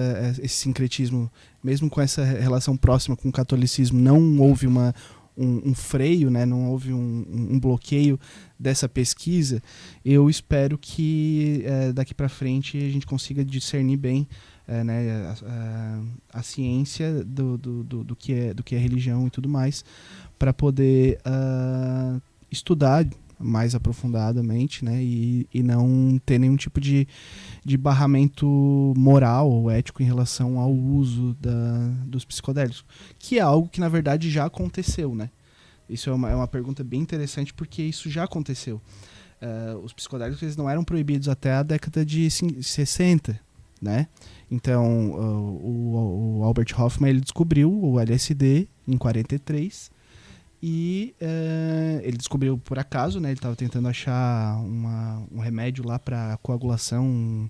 Speaker 2: sincretismo, mesmo com essa relação próxima com o catolicismo, não houve um freio, né? Não houve um bloqueio dessa pesquisa. Eu espero que daqui para frente a gente consiga discernir bem né, a ciência do que é religião e tudo mais, para poder estudar mais aprofundadamente, né, e não ter nenhum tipo de barramento moral ou ético em relação ao uso dos psicodélicos, que é algo que na verdade já aconteceu, né? Isso é uma pergunta bem interessante, porque isso já aconteceu. Os psicodélicos, eles não eram proibidos até a década de 60, né? Então o Albert Hofmann, ele descobriu o LSD em 43. E ele descobriu por acaso, né? Ele estava tentando achar um remédio lá para coagulação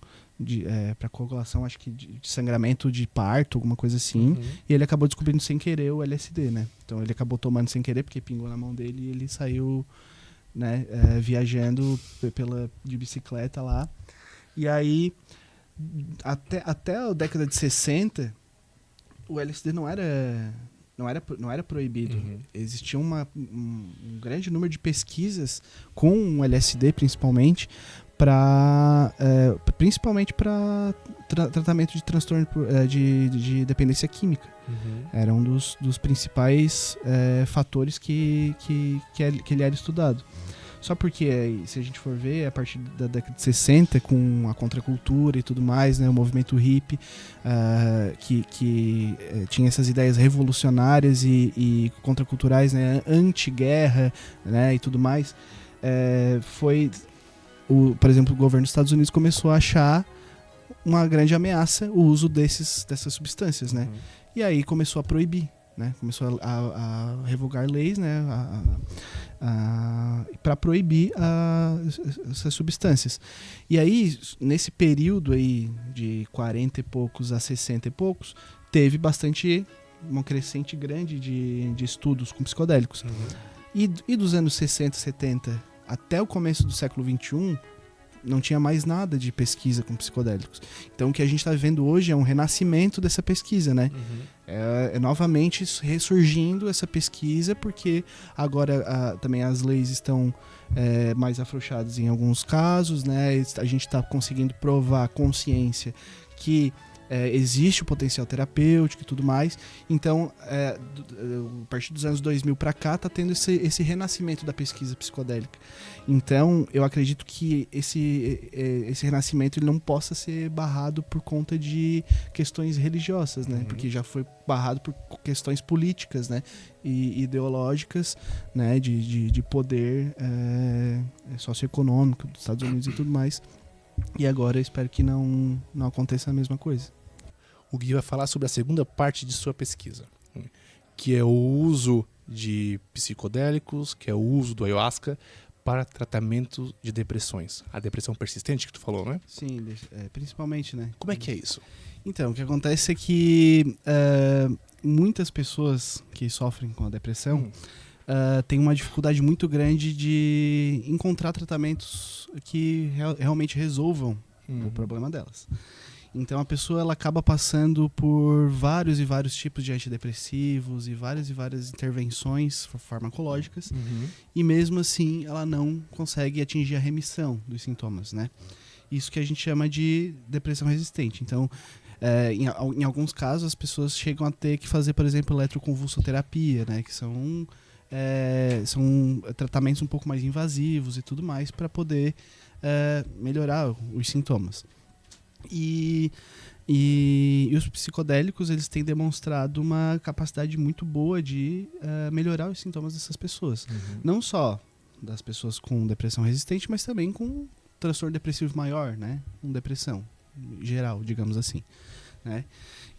Speaker 2: para coagulação, acho que de sangramento de parto, alguma coisa assim. E ele acabou descobrindo sem querer o LSD, né? Então ele acabou tomando sem querer, porque pingou na mão dele e ele saiu, né, viajando de bicicleta lá. E aí, até a década de 60, o LSD não era proibido. Existia um grande número de pesquisas com o LSD, principalmente para tratamento de transtorno de dependência química. Era um dos principais fatores que ele era estudado. Só porque, se a gente for ver, a partir da década de 60, com a contracultura e tudo mais, né, o movimento hippie, que tinha essas ideias revolucionárias e contraculturais, né, anti-guerra, né, e tudo mais, por exemplo, o governo dos Estados Unidos começou a achar uma grande ameaça o uso dessas substâncias, né? E aí começou a proibir, né? Começou a revogar leis, né? Para proibir essas substâncias. E aí, nesse período aí de 40 e poucos a 60 e poucos, teve uma crescente grande de estudos com psicodélicos. E dos anos 60, 70 até o começo do século XXI, não tinha mais nada de pesquisa com psicodélicos. Então o que a gente está vendo hoje é um renascimento dessa pesquisa, né? É novamente ressurgindo essa pesquisa, porque agora também as leis estão mais afrouxadas em alguns casos, né? A gente está conseguindo provar a consciência que existe o potencial terapêutico e tudo mais. Então, a partir dos anos 2000 para cá, está tendo esse renascimento da pesquisa psicodélica. Então, eu acredito que esse renascimento ele não possa ser barrado por conta de questões religiosas, né? Porque já foi barrado por questões políticas, né? E ideológicas, né? De poder socioeconômico dos Estados Unidos e tudo mais. E agora eu espero que não aconteça a mesma coisa.
Speaker 1: O Gui vai falar sobre a segunda parte de sua pesquisa, que é o uso de psicodélicos, que é o uso do ayahuasca para tratamento de depressões. A depressão persistente que tu falou, né?
Speaker 2: Sim, principalmente, né?
Speaker 1: Como é que é isso?
Speaker 2: Então, o que acontece é que muitas pessoas que sofrem com a depressão têm uma dificuldade muito grande de encontrar tratamentos que realmente resolvam o problema delas. Então a pessoa ela acaba passando por vários e vários tipos de antidepressivos e várias intervenções farmacológicas e mesmo assim ela não consegue atingir a remissão dos sintomas, né? Isso que a gente chama de depressão resistente. Então, em alguns casos as pessoas chegam a ter que fazer, por exemplo, eletroconvulsoterapia, né? Que são tratamentos um pouco mais invasivos e tudo mais para poder melhorar os sintomas. E os psicodélicos eles têm demonstrado uma capacidade muito boa de melhorar os sintomas dessas pessoas. Não só das pessoas com depressão resistente, mas também com transtorno depressivo maior, né? Com depressão geral, digamos assim, né?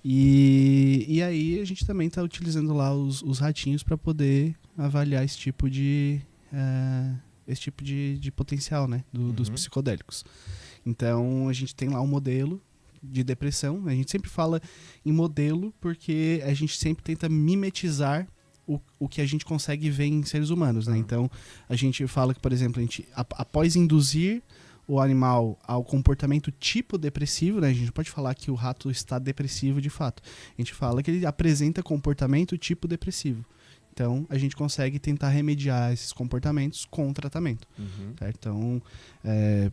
Speaker 2: E aí a gente também está utilizando lá os ratinhos para poder avaliar esse tipo de potencial, né? Dos psicodélicos. Então a gente tem lá um modelo de depressão. A gente sempre fala em modelo porque a gente sempre tenta mimetizar o que a gente consegue ver em seres humanos, né? Então a gente fala que, por exemplo, após induzir o animal ao comportamento tipo depressivo, né? A gente pode falar que o rato está depressivo de fato. A gente fala que ele apresenta comportamento tipo depressivo. Então, a gente consegue tentar remediar esses comportamentos com o tratamento. Certo? Então,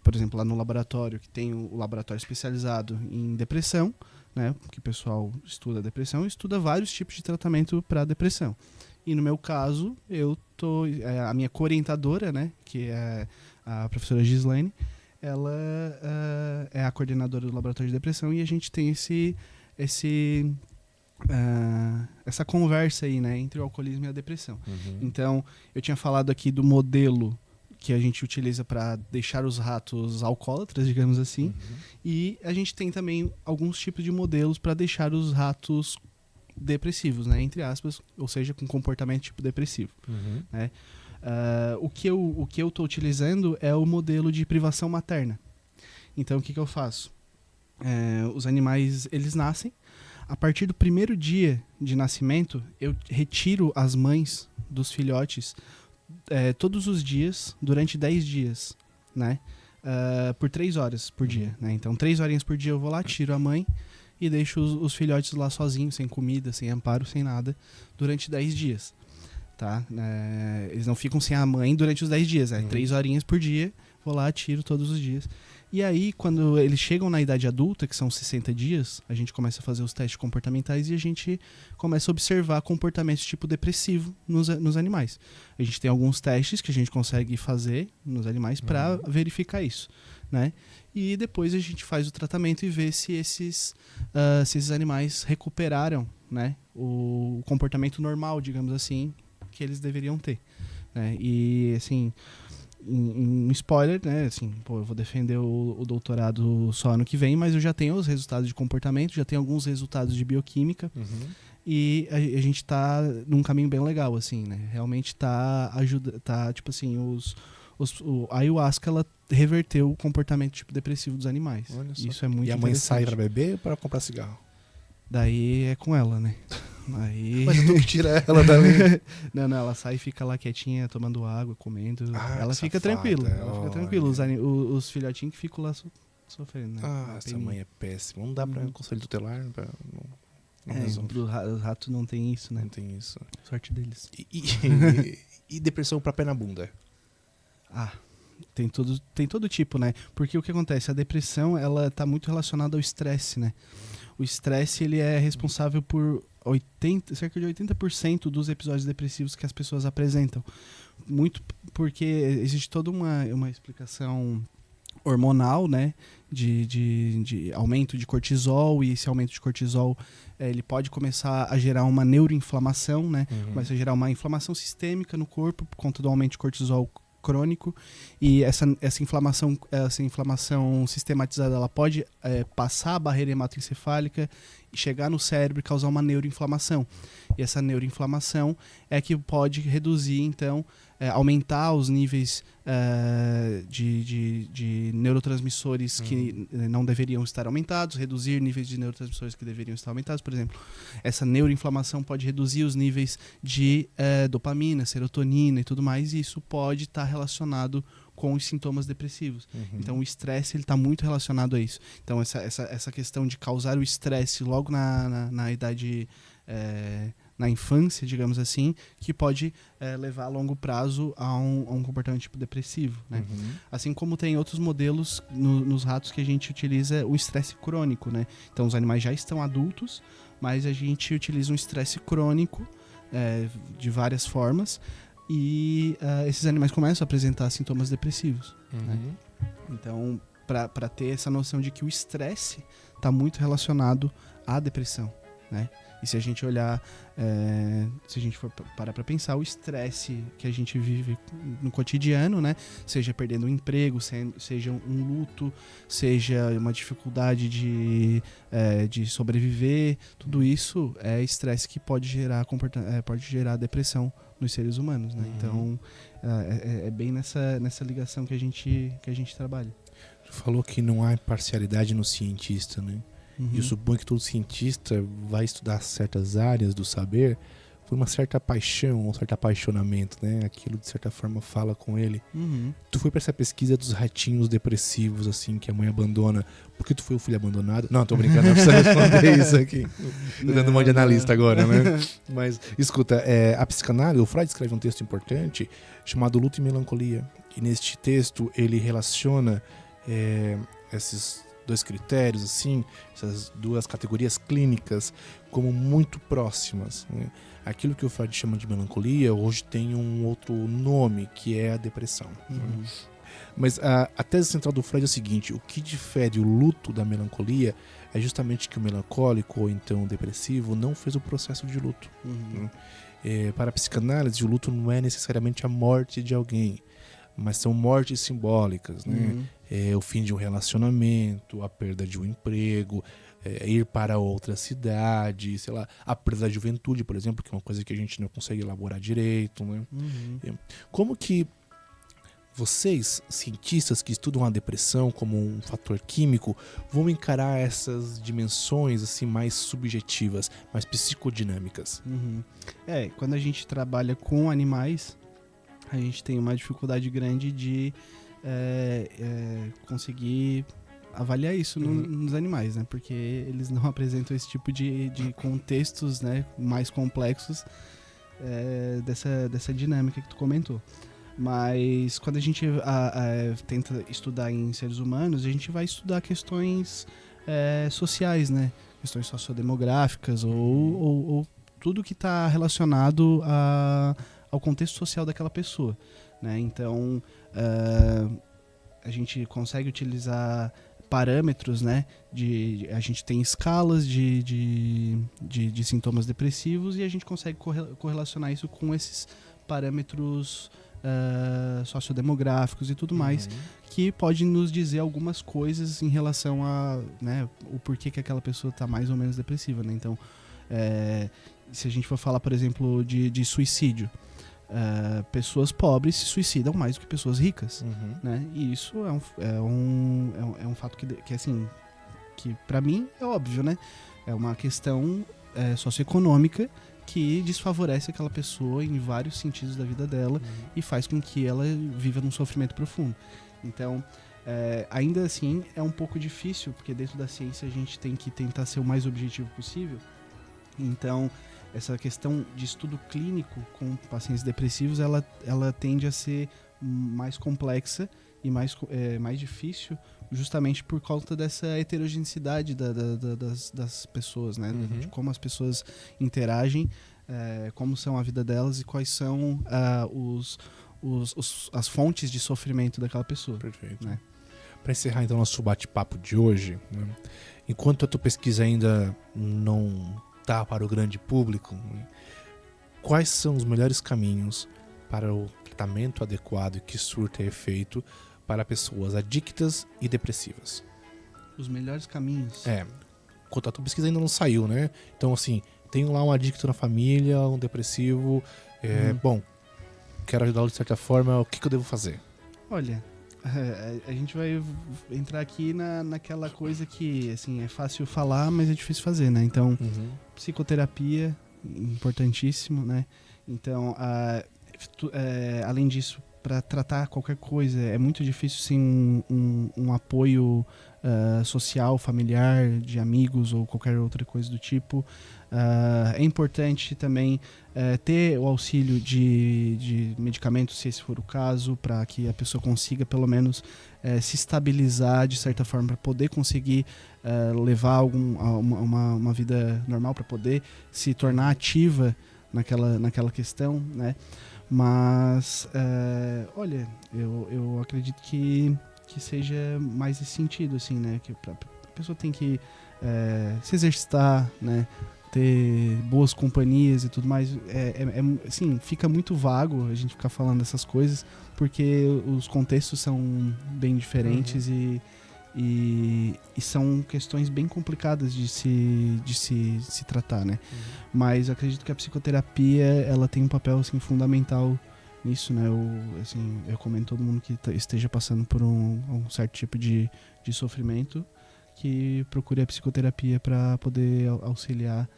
Speaker 2: por exemplo, lá no laboratório, que tem o laboratório especializado em depressão, né? Que o pessoal estuda depressão, estuda vários tipos de tratamento para depressão. E no meu caso, a minha co-orientadora, né? Que é a professora Gislaine, ela é a coordenadora do laboratório de depressão e a gente tem essa conversa aí, né, entre o alcoolismo e a depressão. Então, eu tinha falado aqui do modelo que a gente utiliza para deixar os ratos alcoólatras, digamos assim, e a gente tem também alguns tipos de modelos para deixar os ratos depressivos, né, entre aspas, ou seja, com comportamento tipo depressivo. Né? O que eu estou utilizando é o modelo de privação materna. Então, o que eu faço? Os animais, eles nascem. A partir do primeiro dia de nascimento, eu retiro as mães dos filhotes todos os dias, durante 10 dias, né? Por 3 horas por dia, né? Então, 3 horinhas por dia eu vou lá, tiro a mãe e deixo os filhotes lá sozinhos, sem comida, sem amparo, sem nada, durante 10 dias, tá? Eles não ficam sem a mãe durante os 10 dias, 3 horinhas por dia, vou lá, tiro todos os dias. E aí, quando eles chegam na idade adulta, que são 60 dias, a gente começa a fazer os testes comportamentais e a gente começa a observar comportamentos tipo depressivo nos animais. A gente tem alguns testes que a gente consegue fazer nos animais para verificar isso, né? E depois a gente faz o tratamento e vê se esses animais recuperaram, né, o comportamento normal, digamos assim, que eles deveriam ter, né? E, assim... Um spoiler, né? Assim, eu vou defender o doutorado só ano que vem, mas eu já tenho os resultados de comportamento, já tenho alguns resultados de bioquímica e a gente tá num caminho bem legal, assim, né? Realmente tipo assim, a ayahuasca, ela reverteu o comportamento tipo depressivo dos animais. Isso é muito interessante.
Speaker 1: E a mãe sai pra beber ou pra comprar cigarro?
Speaker 2: Daí é com ela, né? Aí...
Speaker 1: Mas eu tenho que tirar ela dali.
Speaker 2: Não, ela sai e fica lá quietinha, tomando água, comendo. Ela fica
Speaker 1: safada,
Speaker 2: tranquila. Ela fica tranquila. Os filhotinhos que ficam lá sofrendo, né?
Speaker 1: Essa mãe é péssima. Não dá pra conselho tutelar?
Speaker 2: Os ratos não tem isso, né?
Speaker 1: Não tem isso.
Speaker 2: Sorte deles.
Speaker 1: E depressão pra pé na bunda?
Speaker 2: Tem todo tipo, né? Porque o que acontece? A depressão, ela tá muito relacionada ao estresse, né? O estresse, ele é responsável por cerca de 80% dos episódios depressivos que as pessoas apresentam. Muito porque existe toda uma explicação hormonal, né? De aumento de cortisol, e esse aumento de cortisol ele pode começar a gerar uma neuroinflamação, né? Começa a gerar uma inflamação sistêmica no corpo por conta do aumento de cortisol crônico, e essa inflamação sistematizada, ela pode passar a barreira hematoencefálica e chegar no cérebro e causar uma neuroinflamação. E essa neuroinflamação é que pode reduzir, então, aumentar os níveis de neurotransmissores que não deveriam estar aumentados, reduzir níveis de neurotransmissores que deveriam estar aumentados. Por exemplo, essa neuroinflamação pode reduzir os níveis de dopamina, serotonina e tudo mais, e isso pode estar relacionado com os sintomas depressivos. Então o estresse está muito relacionado a isso. Então essa questão de causar o estresse logo na idade... na infância, digamos assim, que pode levar a longo prazo a um comportamento tipo depressivo, né? Assim como tem outros modelos nos ratos que a gente utiliza o estresse crônico, né? Então os animais já estão adultos, mas a gente utiliza um estresse crônico de várias formas, e esses animais começam a apresentar sintomas depressivos, né? Então, para ter essa noção de que o estresse está muito relacionado à depressão, né? E se a gente olhar, se a gente for parar para pensar, o estresse que a gente vive no cotidiano, né? Seja perdendo um emprego, seja um luto, seja uma dificuldade de sobreviver, tudo isso é estresse que pode gerar depressão nos seres humanos, né? Então, é bem nessa ligação que a gente trabalha.
Speaker 1: Tu falou que não há imparcialidade no cientista, né? E eu suponho que todo cientista vai estudar certas áreas do saber por uma certa paixão, um certo apaixonamento, né? Aquilo, de certa forma, fala com ele. Tu foi pra essa pesquisa dos ratinhos depressivos, assim, que a mãe abandona. Por que tu foi o filho abandonado? Não, tô brincando, não precisa responder isso aqui. Tô dando uma de analista agora, né? Mas, escuta, a psicanálise, o Freud escreve um texto importante chamado Luto e Melancolia. E neste texto ele relaciona esses 2 critérios, assim, essas 2 categorias clínicas como muito próximas, né? Aquilo que o Freud chama de melancolia hoje tem um outro nome, que é a depressão. Mas a tese central do Freud é o seguinte: o que difere o luto da melancolia é justamente que o melancólico, ou então o depressivo, não fez o processo de luto. Para a psicanálise, o luto não é necessariamente a morte de alguém, mas são mortes simbólicas, né? O fim de um relacionamento, a perda de um emprego, ir para outra cidade, sei lá, a perda da juventude, por exemplo, que é uma coisa que a gente não consegue elaborar direito, né? Como que vocês, cientistas que estudam a depressão como um fator químico, vão encarar essas dimensões assim mais subjetivas, mais psicodinâmicas?
Speaker 2: Quando a gente trabalha com animais, a gente tem uma dificuldade grande de conseguir avaliar isso nos animais, né? Porque eles não apresentam esse tipo de contextos, né, mais complexos dessa dinâmica que tu comentou. Mas quando a gente tenta estudar em seres humanos, a gente vai estudar questões sociais, né? Questões sociodemográficas ou tudo que está relacionado ao contexto social daquela pessoa, né? Então, a gente consegue utilizar parâmetros, né? A gente tem escalas de sintomas depressivos e a gente consegue correlacionar isso com esses parâmetros sociodemográficos e tudo mais, que pode nos dizer algumas coisas em relação a, né, o porquê que aquela pessoa está mais ou menos depressiva, né? Então, se a gente for falar, por exemplo, de suicídio, pessoas pobres se suicidam mais do que pessoas ricas, né? E isso é um fato que assim, que para mim é óbvio, né? É uma questão socioeconômica que desfavorece aquela pessoa em vários sentidos da vida dela e faz com que ela viva num sofrimento profundo. Então, ainda assim, é um pouco difícil, porque dentro da ciência a gente tem que tentar ser o mais objetivo possível. Então, essa questão de estudo clínico com pacientes depressivos, ela tende a ser mais complexa e mais difícil, justamente por conta dessa heterogeneidade das pessoas, né? De como as pessoas interagem, como são a vida delas e quais são as fontes de sofrimento daquela pessoa.
Speaker 1: Perfeito.
Speaker 2: Né?
Speaker 1: Para encerrar então nosso bate-papo de hoje, né? Enquanto a tua pesquisa ainda não está para o grande público, né? Quais são os melhores caminhos para o tratamento adequado e que surta efeito para pessoas adictas e depressivas?
Speaker 2: Os melhores caminhos?
Speaker 1: Enquanto a tua pesquisa ainda não saiu, né? Então, assim, tenho lá um adicto na família, um depressivo, bom, quero ajudá-lo de certa forma, o que eu devo fazer?
Speaker 2: Olha, a gente vai entrar aqui naquela coisa que, assim, é fácil falar, mas é difícil fazer, né? Então, psicoterapia, importantíssimo, né? Então, além disso, para tratar qualquer coisa, é muito difícil sem um apoio social, familiar, de amigos ou qualquer outra coisa do tipo. É importante também ter o auxílio de medicamentos, se esse for o caso, para que a pessoa consiga pelo menos se estabilizar de certa forma, para poder conseguir levar uma vida normal, para poder se tornar ativa naquela questão, né? Mas, olha, eu acredito que seja mais esse sentido, assim, né? Que a pessoa tem que se exercitar, né? Ter boas companhias e tudo mais. Assim, fica muito vago a gente ficar falando dessas coisas, porque os contextos são bem diferentes e são questões bem complicadas de se tratar, né? Mas eu acredito que a psicoterapia, ela tem um papel, assim, fundamental nisso, né? Eu recomendo todo mundo que esteja passando por um certo tipo de sofrimento que procure a psicoterapia para poder auxiliar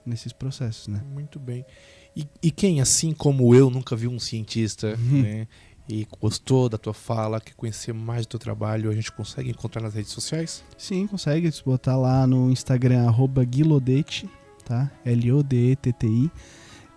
Speaker 2: nesses processos, né?
Speaker 1: Muito bem. E quem, assim como eu, nunca viu um cientista, né? E gostou da tua fala, quer conhecer mais do teu trabalho, a gente consegue encontrar nas redes sociais?
Speaker 2: Sim, consegue. Se botar lá no Instagram, @guilodete, tá? LODETTI.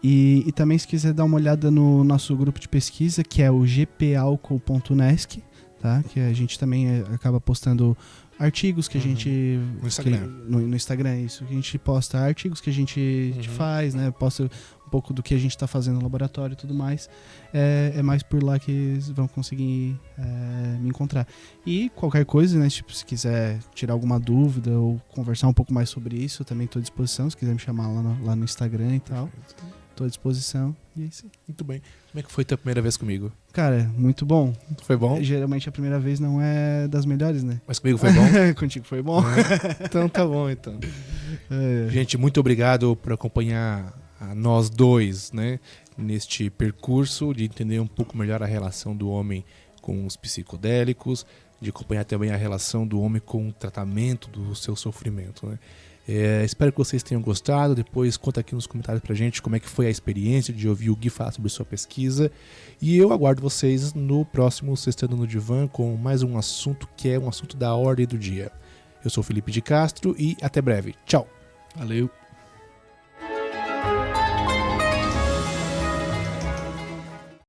Speaker 2: E também, se quiser dar uma olhada no nosso grupo de pesquisa, que é o gpalco.nesc, tá? Que a gente também acaba postando artigos que a gente...
Speaker 1: No Instagram.
Speaker 2: No Instagram, isso. Que a gente posta artigos que a gente faz, né? Posta um pouco do que a gente está fazendo no laboratório e tudo mais. É mais por lá que eles vão conseguir me encontrar. E qualquer coisa, né? Tipo, se quiser tirar alguma dúvida ou conversar um pouco mais sobre isso, eu também estou à disposição. Se quiser me chamar lá no Instagram e tal. Estou à disposição. E é isso.
Speaker 1: Muito bem. Como é que foi a tua primeira vez comigo?
Speaker 2: Cara, muito bom.
Speaker 1: Foi bom?
Speaker 2: Geralmente a primeira vez não é das melhores, né?
Speaker 1: Mas comigo foi bom?
Speaker 2: Contigo foi bom.
Speaker 1: Então tá bom, então. Gente, muito obrigado por acompanhar a nós dois, né? Neste percurso de entender um pouco melhor a relação do homem com os psicodélicos, de acompanhar também a relação do homem com o tratamento do seu sofrimento, né? Espero que vocês tenham gostado. Depois conta aqui nos comentários pra gente como é que foi a experiência de ouvir o Gui falar sobre sua pesquisa. E eu aguardo vocês no próximo Sextando no Divã com mais um assunto que é um assunto da ordem do dia. Eu sou o Felipe de Castro e até breve. Tchau!
Speaker 2: Valeu!